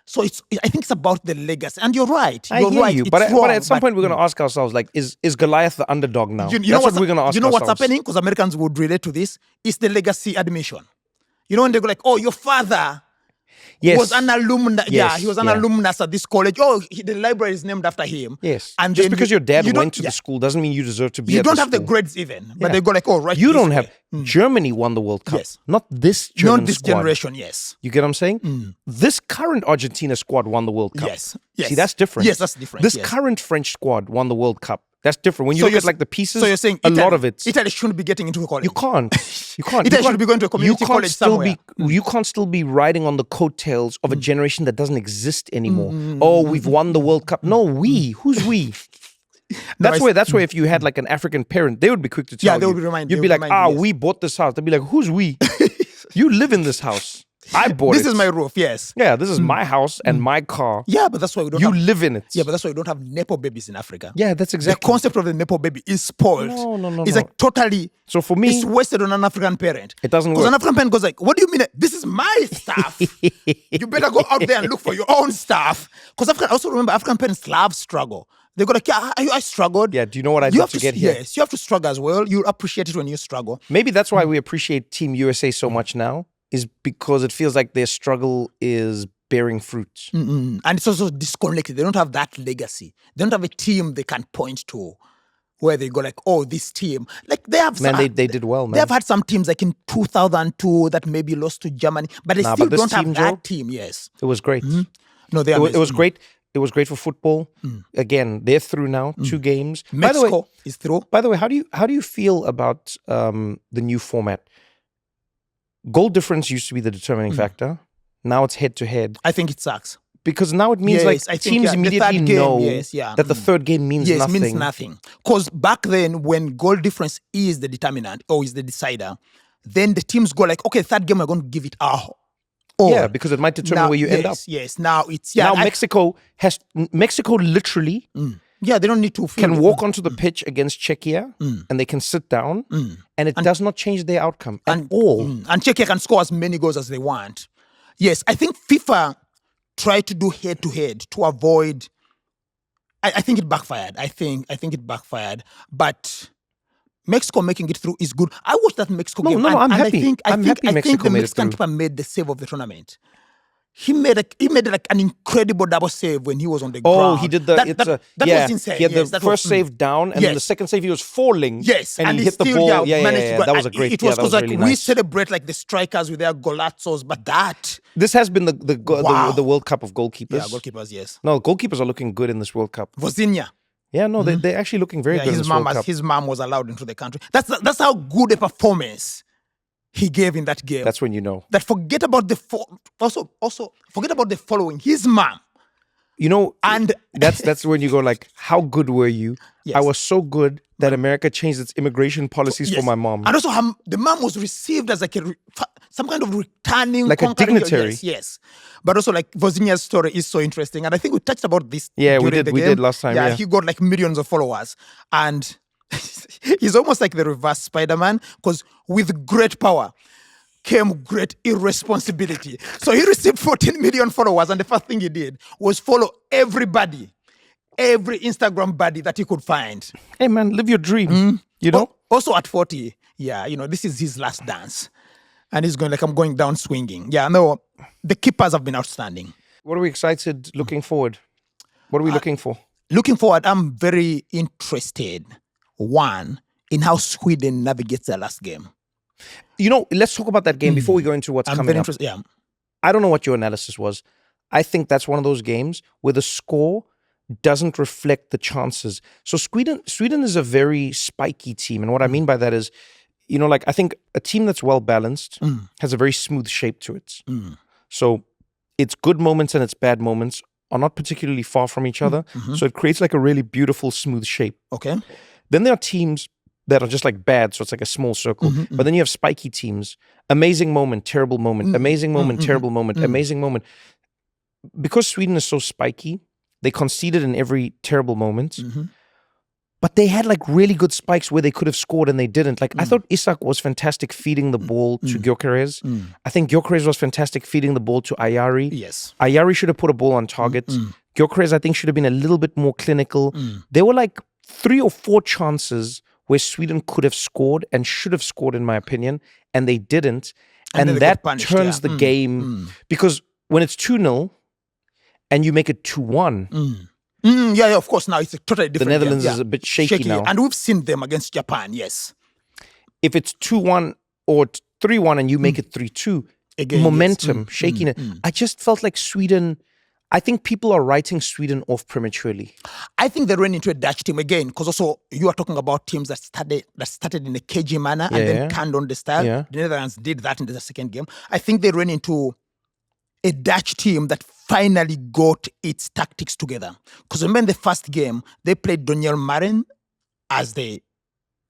So I think it's about the legacy. And you're right. I hear you. But at some point, we're going to ask ourselves, is Goliath the underdog now? That's what we're going to ask ourselves. You know what's happening? Because Americans would relate to this. It's the legacy admission. When they go your father Yes. was an alumnus. Yes, He was an yeah. alumnus at this college. Oh, the library is named after him. Yes. And Just then because your dad you don't- went to the school doesn't mean you deserve to be You at don't the have the school. grades even, but Yeah. they go like, oh, right. You this don't way. have. Germany won the World Cup. Yes. Not this German Not this squad. generation, yes. You get what I'm saying? This current Argentina squad won the World Cup. Yes. Yes. See, that's different. Yes, that's different. This yes. current French squad won the World Cup. That's different. When you So look you're at like the pieces, So you're saying a Italy, lot of it. Italy shouldn't be getting into a college. You can't. You can't. Italy You should be going to a community you can't college still somewhere. You can't still be riding on the coattails of a generation that doesn't exist anymore. Oh, we've won the World Cup. No, we. Who's we? That's where if you had like an African parent, they would be quick to tell you. they would be reminded. You'd be like, we bought this house. They'd be like, who's we? You live in this house. I bought This it. is my roof, yes. Yeah, this is my house and my car. Yeah, but that's why we don't You have... live in it. Yeah, but that's why we don't have Nepo babies in Africa. Yeah, that's The exactly. concept of the Nepo baby is spoiled. No. It's like totally... So for me, It's wasted on an African parent. it doesn't Because work. an African parent goes like, what do you mean? This is my stuff. You better go out there and look for your own stuff. Because I also remember African parents love struggle. They go like, yeah, I struggled. Yeah, do you know what I You did have to get here? Yes, you have to struggle as well. You appreciate it when you struggle. Maybe that's why we appreciate Team USA so much now, is because it feels like their struggle is bearing fruit. And it's also disconnected. They don't have that legacy. They don't have a team they can point to where they go like, oh, this team. Like they have... Man, they did well, man. They have had some teams like in 2002 that maybe lost to Germany, but they still but this don't have team, that Joe, team, yes. It was great. No, they It was great. It was great for football. Again, they're through now. 2 games. Mexico is through. By the way, how do you feel about the new format? Goal difference used to be the determining factor. Now it's head to head. I think it sucks. Because now it means Yes, I like think, teams the immediately third game, know yes, that the third game means Yes, nothing. means nothing. Because back then, when goal difference is the determinant or is the decider, then the teams go like, okay, third game, we're going to give it our all. Yeah, because it might determine where you end up. Yes, now it's... Now Mexico literally Yeah, they don't need to... can walk onto the pitch against Czechia and they can sit down and it does not change their outcome at all. And Czechia can score as many goals as they want. Yes, I think FIFA tried to do head-to-head to avoid... I think it backfired. I think it backfired. But Mexico making it through is good. I watched that Mexico game. I'm and happy. I think Mexico the made it Mexican through. keeper made the save of the tournament. He made like an incredible double save when he was on the ground. Oh, he did the... That was insane. He had Yes, the that was- first save down and then the second save he was falling. Yes, and he hit the still, ball. managed to go. That was a great... It was that was because really we nice. celebrate like the strikers with their golazzos, but that... This has been Wow. the World Cup of goalkeepers. Yeah, goalkeepers, yes. No, goalkeepers are looking good in this World Cup. Vozinha. Yeah, no, they're actually looking very good in this World Cup. His mom was allowed into the country. That's how good a performance he gave in that game. That's when you know. That forget about the also forget about the following. His mom. You know, And that's when you go like, how good were you? Yes. I was so good that America changed its immigration policies for Yes. my mom. And also the mom was received as like some kind of returning Like a conquering- dignitary. Yes. But also like Vozinha's story is so interesting. And I think we touched about this Yeah, we during did. the We game. did last time, yeah. He got like millions of followers. And he's almost like the reverse Spider-Man, because with great power came great irresponsibility. So he received 14 million followers, and the first thing he did was follow everybody, every Instagram buddy that he could find. Hey man, live your dream. You know? Also at 40, this is his last dance. And he's going like, I'm going down swinging. Yeah, no, the keepers have been outstanding. What are we excited looking forward? What are we looking for? Looking forward, I'm very interested, one, in how Sweden navigates their last game. You know, let's talk about that game before we go into what's I'm coming very up. interested. Yeah. I don't know what your analysis was. I think that's one of those games where the score doesn't reflect the chances. So Sweden is a very spiky team. And what I mean by that is, you know, like I think a team that's well balanced has a very smooth shape to it. So its good moments and its bad moments are not particularly far from each other. So it creates like a really beautiful, smooth shape. Okay. Then there are teams that are just like bad, so it's like a small circle. But then you have spiky teams. Amazing moment, terrible moment. Amazing moment, terrible moment. Amazing moment. Because Sweden is so spiky, they conceded in every terrible moment. But they had like really good spikes where they could have scored and they didn't. Like I thought Isak was fantastic feeding the ball to Gyökeres. I think Gyökeres was fantastic feeding the ball to Ayari. Yes. Ayari should have put a ball on target. Gyökeres, I think, should have been a little bit more clinical. There were like 3 or 4 chances where Sweden could have scored and should have scored, in my opinion, and they didn't. And then And they that got punished, turns the game because when it's 2-0 and you make it 2-1, yeah, of course. Now it's a totally the different Netherlands game. is a bit shaky now. And we've seen them against Japan, yes. If it's 2-1 or 3-1 and you make it 3-2, Again, momentum, shakiness. I just felt like Sweden, I think people are writing Sweden off prematurely. I think they ran into a Dutch team again, because also you are talking about teams that started in a cagey manner and then canned on the style. Yeah. The Netherlands did that in the second game. I think they ran into a Dutch team that finally got its tactics together. Because remember in the first game, they played Daniel Maren as the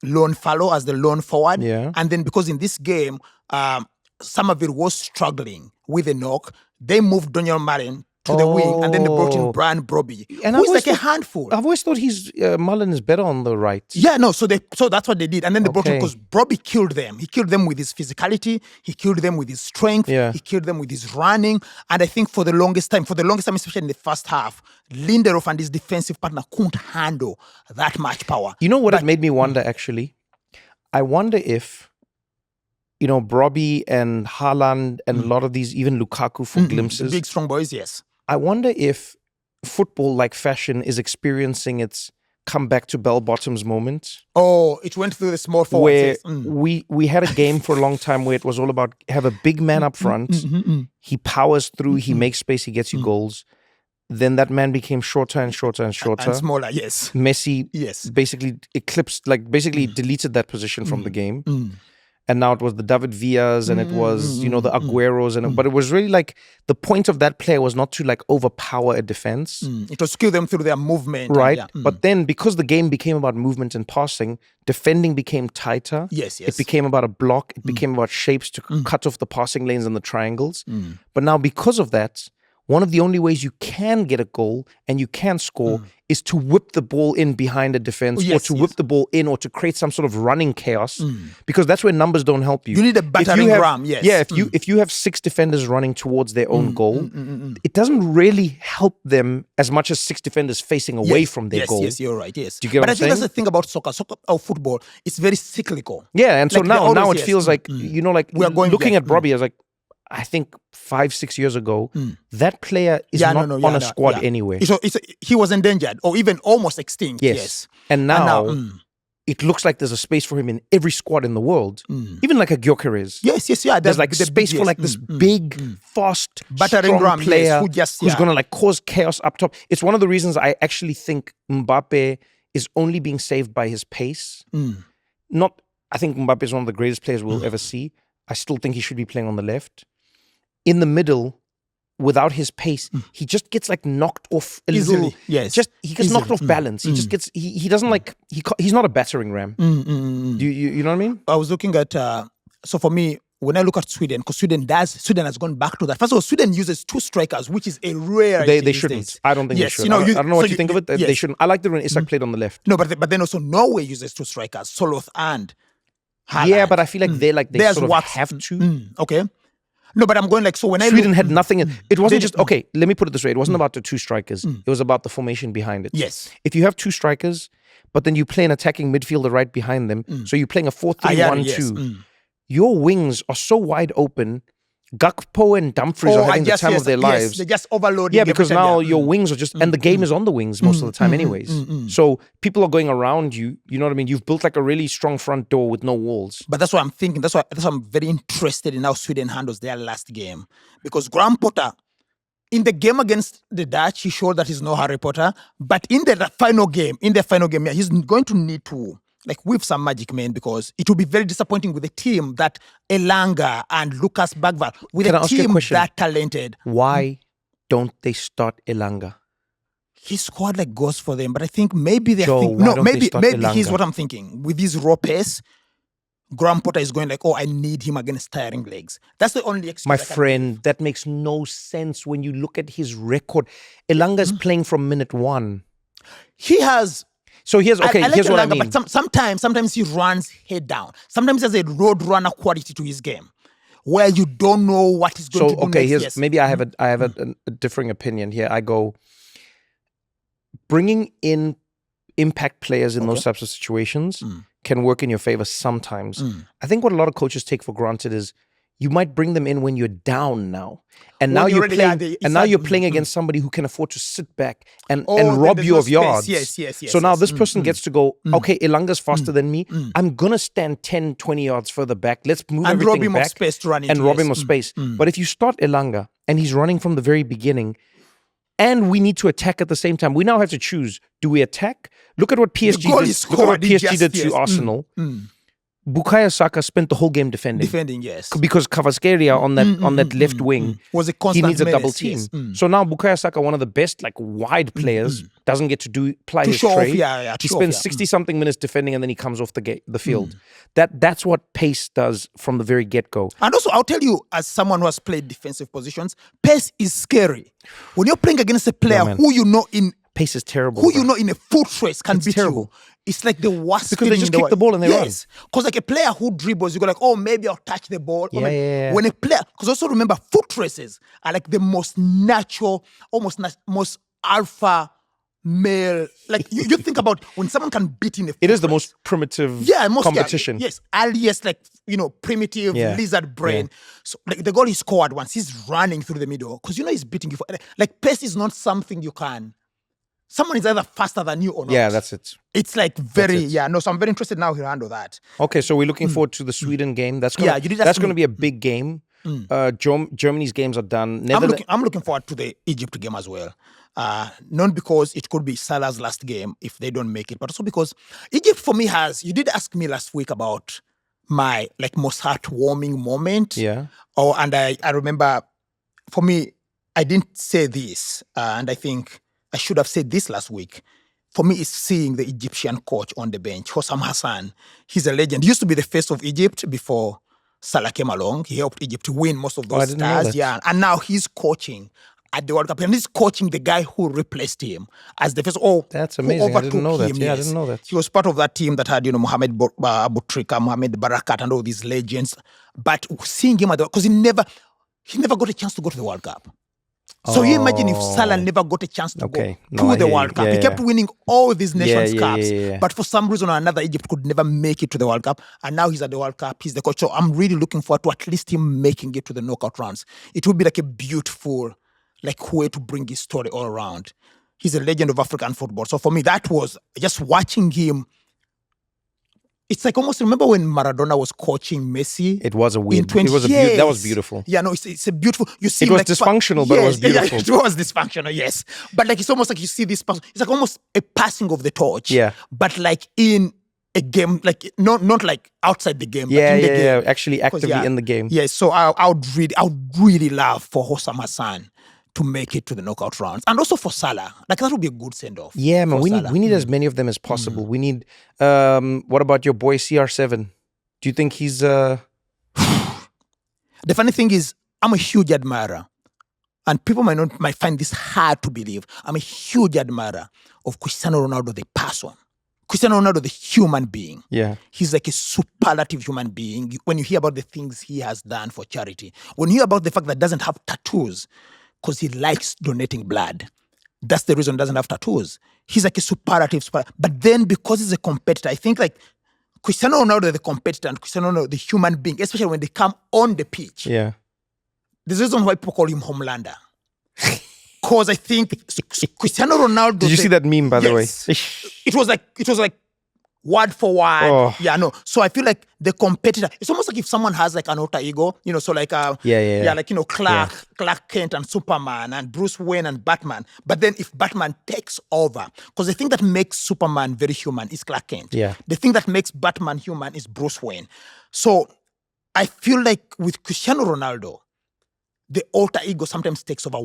lone follow, as the lone forward. Yeah. And then because in this game, Somerville was struggling with a knock, they moved Daniel Maren to the wing, and then they brought in Brian Brobby, who's like a handful. I've always thought Mullen is better on the right. Yeah, no, so that's what they did. And then they brought him because Brobby killed them. He killed them with his physicality, he killed them with his strength, he killed them with his running. And I think for the longest time, especially in the first half, Lindelof and his defensive partner couldn't handle that much power. You know what it made me wonder, actually? I wonder if, Brobby and Haaland and a lot of these, even Lukaku for glimpses. The big strong boys, yes. I wonder if football, like fashion, is experiencing its come back to bell bottoms moment. Oh, it went through the small forwards. Where we had a game for a long time where it was all about have a big man up front. He powers through, he makes space, he gets you goals. Then that man became shorter and shorter and shorter. And smaller, yes. Messi basically eclipsed, deleted that position from the game. And now it was the David Villas and it was, the Agueros. But it was really the point of that player was not to overpower a defense. It was kill them through their movement. Right. But then because the game became about movement and passing, defending became tighter. Yes. It became about a block. It became about shapes to cut off the passing lanes and the triangles. But now because of that, one of the only ways you can get a goal and you can score is to whip the ball in behind a defense or to whip the ball in or to create some sort of running chaos because that's where numbers don't help you. You need a battering ram, yes. Yeah, if you have 6 defenders running towards their own goal, it doesn't really help them as much as 6 defenders facing away from their goal. Yes, you're right, yes. Do you get what I'm saying? But I think that's the thing about soccer or football, it's very cyclical. Yeah, and so now it feels like, we are looking at Brobby as I think 5-6 years ago, that player is not on a squad anywhere. So he was endangered or even almost extinct. Yes. And now it looks like there's a space for him in every squad in the world. Even like a Gyökeres. Yes. There's space for this big, fast, battering strong player who's going to cause chaos up top. It's one of the reasons I actually think Mbappe is only being saved by his pace. I think Mbappe is one of the greatest players we'll ever see. I still think he should be playing on the left. In the middle, without his pace, he just gets knocked off a easily. Little. Yes, he gets knocked off balance. He just gets. He doesn't he's not a battering ram. Do you know what I mean? I was looking at. So for me, when I look at Sweden, because Sweden has gone back to that. First of all, Sweden uses 2 strikers, which is a rare. They shouldn't. I don't think they should. I don't know what you think of it. They shouldn't. I like when Isak played on the left. No, but then also Norway uses 2 strikers, Soloth and Haaland. Yeah, but I feel like they sort of have to. Okay. No, but I'm going so when Sweden had nothing. It wasn't just, okay, let me put it this way. It wasn't about the 2 strikers. It was about the formation behind it. Yes. If you have 2 strikers, but then you play an attacking midfielder right behind them, so you're playing a 4-3-1-2, your wings are so wide open. Gakpo and Dumfries are having the time of their lives. They're just overloading. Yeah, because now your wings are just, and the game is on the wings most of the time anyways. So people are going around you, you know what I mean? You've built a really strong front door with no walls. But that's what I'm thinking. That's why I'm very interested in how Sweden handles their last game. Because Graham Potter, in the game against the Dutch, he showed that he's no Harry Potter. But in the final game, he's going to need to with some magic, man, because it will be very disappointing with a team that Elanga and Lucas Bagval, with a team that talented. Why don't they start Elanga? He scored goals for them, but I think maybe maybe here's what I'm thinking. With his raw pace, Graham Potter is going I need him against tiring legs. That's the only excuse. My friend, that makes no sense when you look at his record. Elanga is playing from minute 1. He has... So here's what I mean. But sometimes he runs head down. Sometimes there's a road runner quality to his game where you don't know what he's going to do next. Maybe I have a differing opinion here. I go bringing in impact players in those types of situations can work in your favor sometimes. I think what a lot of coaches take for granted is you might bring them in when you're down now. And When now you're you're already playing, at the- and now it's you're like- playing against somebody who can afford to sit back and then rob there's you no of space. yards. Yes, So now yes. this person gets to go, okay, Elanga's faster than me. I'm going to stand 10, 20 yards further back. Let's move And everything rob him back of space to run into. and rob yes. him of space. But if you start Elanga and he's running from the very beginning, and we need to attack at the same time, we now have to choose. Do we attack? Look at what PSG goal did. is Look at what scored, he PSG just- did yes. to Arsenal. Bukayo Saka spent the whole game defending. Yes. Because Kvaratskhelia on that left wing Was a he constant needs a menace, double team. yes. So now Bukayo Saka, one of the best like wide players, doesn't get to play To his show off, trade. yeah, He to show off, spends yeah. 60 something minutes defending and then he comes off the field. That's what pace does from the very get go. And also, I'll tell you, as someone who has played defensive positions, pace is scary. When you're playing against a player man. who you know in Pace is terrible. who bro. you know in a foot race can beat terrible. you. It's like the worst Because they feeling just in kick the ball and they run. Yes, because like a player who dribbles, you go like, oh, maybe I'll touch the ball. Yeah. When a player, because also remember, foot races are like the most natural, most alpha male. Like you think about when someone can beat in a foot It is the race. most primitive Most competition. yes, earliest like primitive Yeah. lizard brain. So like the goal he scored once, he's running through the middle because he's beating you for like pace is not something you can. Someone is either faster than you or not. Yeah, that's it. It's like very it. So I'm very interested now to handle that. Okay, so we're looking forward to the Sweden game. That's Yeah, you did ask that's me. going to be a big game. Germany's games are done. I'm looking forward to the Egypt game as well. Not because it could be Salah's last game if they don't make it, but also because Egypt for me you did ask me last week about my like most heartwarming moment. Yeah. And I remember for me, I didn't say this, and I think I should have said this last week. For me, it's seeing the Egyptian coach on the bench, Hossam Hassan. He's a legend. He used to be the face of Egypt before Salah came along. He helped Egypt to win most of those I didn't know stars. that. Yeah, and now he's coaching at the World Cup, and he's coaching the guy who replaced him as the face. Oh, That's who amazing. I didn't overtook know that. him, Yeah, I yes. didn't know that. He was part of that team that had Mohamed Abu Trika, Mohamed Barakat, and all these legends. But seeing him because he never got a chance to go to the World Cup. So you imagine if Salah never got a chance to Okay. go No, I to the hear World you. Cup. Yeah, He kept yeah. winning all these Nations yeah, Cups. yeah. But for some reason or another, Egypt could never make it to the World Cup. And now he's at the World Cup. He's the coach. So I'm really looking forward to at least him making it to the knockout rounds. It would be like a beautiful way to bring his story all around. He's a legend of African football. So for me, that was just watching him. It's like almost remember when Maradona was coaching Messi. It was a win. In 20 It was that was beautiful. Yeah, no, it's a beautiful. You see, It was like, dysfunctional, but it was beautiful. Yeah, it was dysfunctional, yes. But like it's almost like you see this person. It's like almost a passing of the torch. Yeah. But like in a game, like not like outside the game. Yeah, but in the yeah, game. actually actively in the game. Yeah, so I would really love for Hossam Hassan to make it to the knockout rounds, and also for Salah. Like that would be a good send off. Yeah, man, for we Salah. need as many of them as possible. We need. What about your boy CR7? Do you think he's? The funny thing is, I'm a huge admirer, and people might find this hard to believe. I'm a huge admirer of Cristiano Ronaldo, the person. Cristiano Ronaldo, the human being. Yeah. He's like a superlative human being. When you hear about the things he has done for charity, when you hear about the fact that he doesn't have tattoos because he likes donating blood, that's the reason he doesn't have tattoos. He's like a superlative. But then because he's a competitor, I think like Cristiano Ronaldo, the competitor, and Cristiano Ronaldo, the human being, especially when they come on the pitch, Yeah. there's a reason why people call him Homelander. Because I think Cristiano Ronaldo. Did you see that meme, by the way? Yes. It was like word for word. Oh. Yeah, no. So I feel like the competitor, it's almost like if someone has like an alter ego, so like Yeah, like Clark Kent and Superman and Bruce Wayne and Batman. But then if Batman takes over, because the thing that makes Superman very human is Clark Kent. Yeah. The thing that makes Batman human is Bruce Wayne. So I feel like with Cristiano Ronaldo, the alter ego sometimes takes over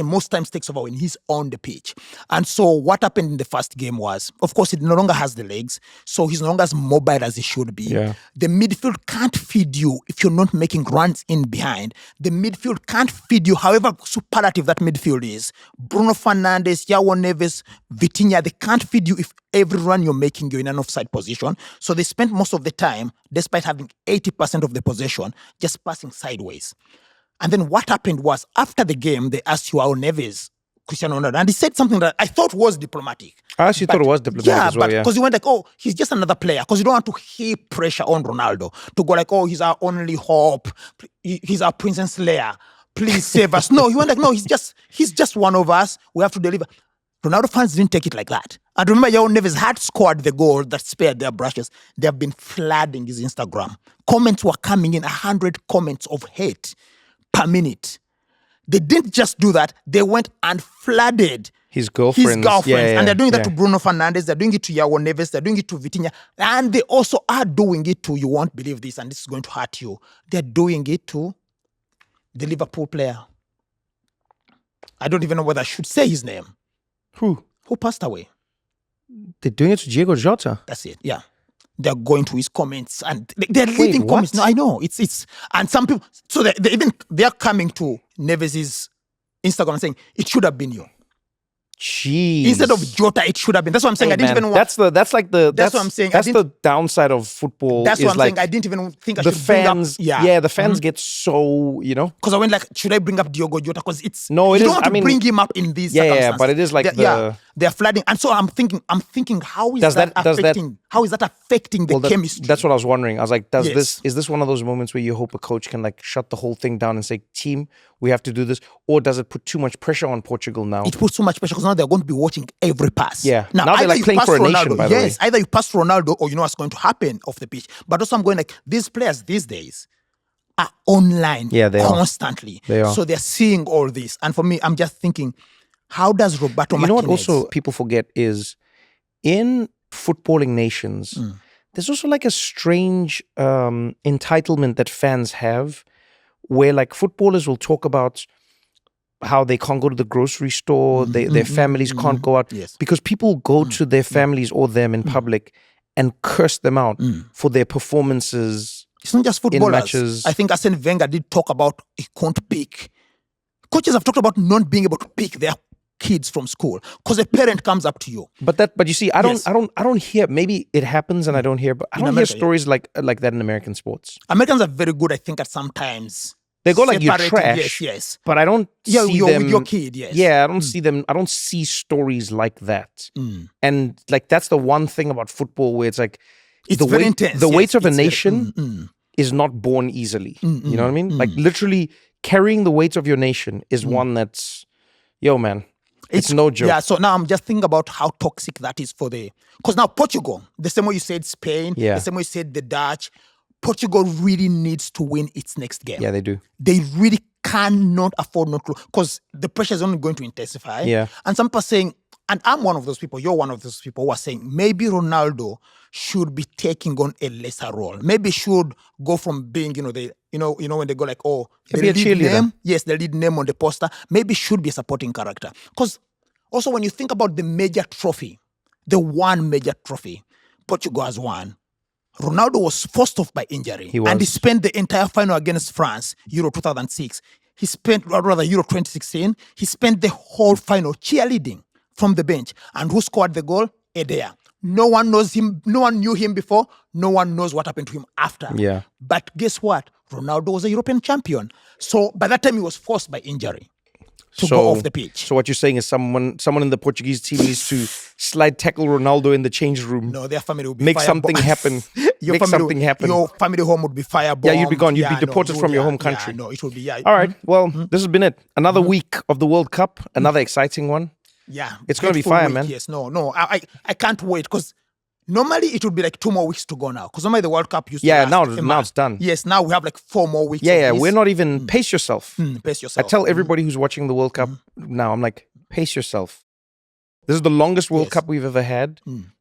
most times takes over when he's on the pitch. And so what happened in the first game was, of course, he no longer has the legs, so he's no longer as mobile as he should be. Yeah. The midfield can't feed you if you're not making runs in behind. The midfield can't feed you, however superlative that midfield is. Bruno Fernandes, Yao Neves, Vitinha, they can't feed you if every run you're making, you're in an offside position. So they spent most of the time, despite having 80% of the possession, just passing sideways. And then what happened was, after the game, they asked Joao Neves, Cristiano Ronaldo, and he said something that I thought was diplomatic. I actually thought it was diplomatic as well, yeah. because you went like, oh, he's just another player. Because you don't want to heap pressure on Ronaldo to go like, oh, he's our only hope. He's our Princess Leia. Please save us. No, he went like, no, he's just one of us. We have to deliver. Ronaldo fans didn't take it like that. And remember, João Neves had scored the goal that spared their brushes. They have been flooding his Instagram. Comments were coming in, 100 comments of hate per minute. They didn't just do that. They went and flooded his girlfriends. And they're doing that to Bruno Fernandes. They're doing it to João Neves. They're doing it to Vitinha. And they also are doing it to, you won't believe this, and this is going to hurt you. They're doing it to the Liverpool player. I don't even know whether I should say his name. Who passed away. They're doing it to Diego Jota. That's it, yeah. They're going to his comments and they're leaving comments. No, I know. It's and some people, so they're coming to Neves' Instagram and saying, it should have been you. Jeez. Instead of Jota, it should have been. That's what I'm saying. Hey, I didn't even want. That's what I'm saying. That's the downside of football. That's what I'm like saying. I didn't even think I the should fans. bring up. The fans get so, Because I went like, should I bring up Diogo Jota? Because it's no, it you is. don't want to bring him up in these circumstances. But it is like they're flooding. And so I'm thinking, how is that affecting the chemistry? That's what I was wondering. I was like, is this one of those moments where you hope a coach can like shut the whole thing down and say, team, we have to do this? Or does it put too much pressure on Portugal now? It puts too much pressure because now they're going to be watching every pass. Yeah. Now they're like playing for a nation, by the way. Yes, either you pass Ronaldo or you know what's going to happen off the pitch. But also I'm going like, these players these days are online constantly. They are. So they're seeing all this. And for me, I'm just thinking, how does Roberto Martinez... You know what also people forget is in footballing nations, there's also like a strange entitlement that fans have where like footballers will talk about how they can't go to the grocery store, their families can't go out because people go to their families or them in public and curse them out for their performances. It's not just footballers. In matches. I think Arsene Wenger did talk about he can't pick. Coaches have talked about not being able to pick their kids from school because a parent comes up to you. But you see, I don't hear. Maybe it happens and I don't hear. But I don't hear stories like that in American sports. Americans are very good, I think, at sometimes. They go like, you're trash. Yes. But I don't see them with your kid. Yes. Yeah, I don't see them. I don't see stories like that. And like that's the one thing about football where it's like it's very intense. The weight of a nation is not born easily. You know what I mean? Like literally carrying the weight of your nation is one that's, man. It's no joke. Yeah, so now I'm just thinking about how toxic that is for because now Portugal, the same way you said Spain, the same way you said the Dutch, Portugal really needs to win its next game. Yeah, they do. They really cannot afford not to, because the pressure is only going to intensify. Yeah. And some people are saying, and I'm one of those people, you're one of those people who are saying maybe Ronaldo should be taking on a lesser role. Maybe should go from being, when they go like, oh, the be a lead cheerleader. name, the lead name on the poster, maybe should be a supporting character. Because also when you think about the major trophy, the one major trophy Portugal has won, Ronaldo was forced off by injury. And he spent the entire final against France, Euro 2006. He spent, rather Euro 2016, he spent the whole final cheerleading from the bench. And who scored the goal? Edea. No one knows him. No one knew him before. No one knows what happened to him after. Yeah. But guess what? Ronaldo was a European champion. So by that time, he was forced by injury to go off the pitch. So what you're saying is someone in the Portuguese team needs to slide tackle Ronaldo in the change room. No, their family would be make something happen. Make something happen. Your family home would be firebombed. Yeah, you'd be gone. You'd be deported from your home country. No, it would be, All right. Well, this has been it. Another week of the World Cup. Another exciting one. Yeah. It's going to be fire, man. Yes. No. I can't wait because normally it would be like 2 more weeks to go now. Because normally the World Cup used to last now it's done. Yes, now we have like 4 more weeks. Yeah, we're not even... Pace yourself. Pace yourself. I tell everybody who's watching the World Cup now, I'm like, pace yourself. This is the longest World Cup we've ever had.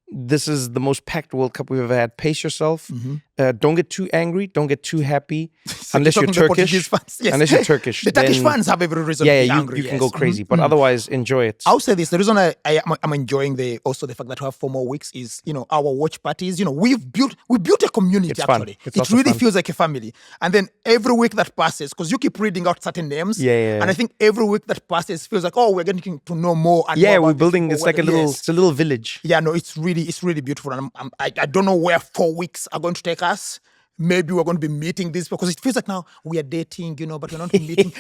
This is the most packed World Cup we've ever had. Pace yourself. Don't get too angry. Don't get too happy. Unless you're Turkish. Unless you're Turkish. The Turkish fans have every reason to be angry. You can go crazy. But otherwise, enjoy it. I'll say this. The reason I'm enjoying also the fact that we have 4 more weeks is, our watch parties. We built a community, it's actually. Fun. It really feels like a family. And then every week that passes, because you keep reading out certain names. Yeah. And I think every week that passes feels like, we're getting to know more. And more we're building, it's like it's a little village. Yeah, no, it's really beautiful. And I don't know where 4 weeks are going to take us. maybe we're going to be meeting this because it feels like now we are dating, but we're not meeting.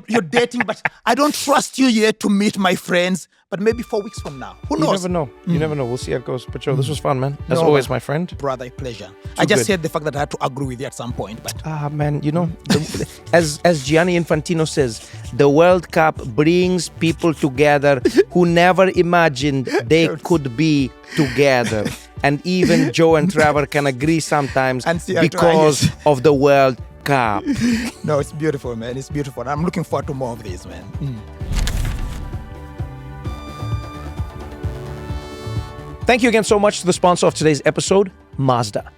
You're dating, but I don't trust you yet to meet my friends. But maybe 4 weeks from now, who knows? You never know. You never know. We'll see how it goes. But Joe, this was fun, man. As No, always, man. my friend. Brother, a pleasure. I just good. said the fact that I had to agree with you at some point, but Man, as Gianni Infantino says, the World Cup brings people together who never imagined they could be together. And even Joe and Trevor can agree sometimes And see eye to eye, because yes. of the World Cup. no, it's beautiful, man. It's beautiful. I'm looking forward to more of these, man. Thank you again so much to the sponsor of today's episode, Mazda.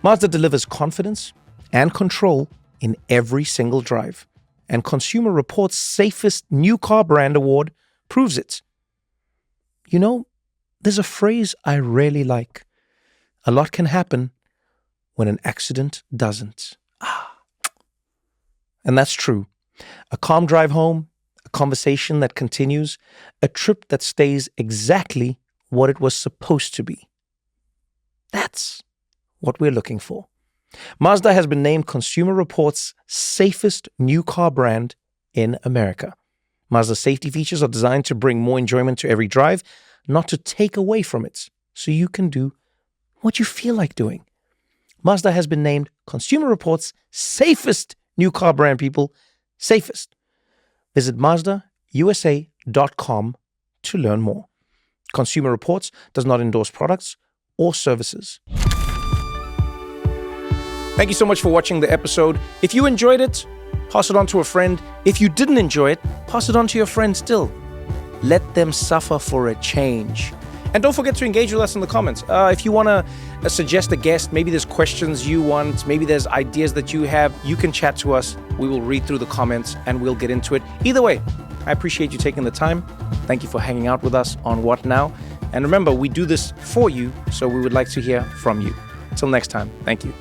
Mazda delivers confidence and control in every single drive. And Consumer Reports' safest new car brand award proves it. There's a phrase I really like. A lot can happen when an accident doesn't. And that's true. A calm drive home, a conversation that continues, a trip that stays exactly what it was supposed to be. That's what we're looking for. Mazda has been named Consumer Reports' safest new car brand in America. Mazda's safety features are designed to bring more enjoyment to every drive, not to take away from it, so you can do what you feel like doing. Mazda has been named Consumer Reports' safest new car brand, people. Safest. Visit MazdaUSA.com to learn more. Consumer Reports does not endorse products or services. Thank you so much for watching the episode. If you enjoyed it, pass it on to a friend. If you didn't enjoy it, pass it on to your friend still. Let them suffer for a change. And don't forget to engage with us in the comments. If you want to suggest a guest, maybe there's questions you want, maybe there's ideas that you have, you can chat to us. We will read through the comments and we'll get into it. Either way, I appreciate you taking the time. Thank you for hanging out with us on What Now? And remember, we do this for you, so we would like to hear from you. Till next time, thank you.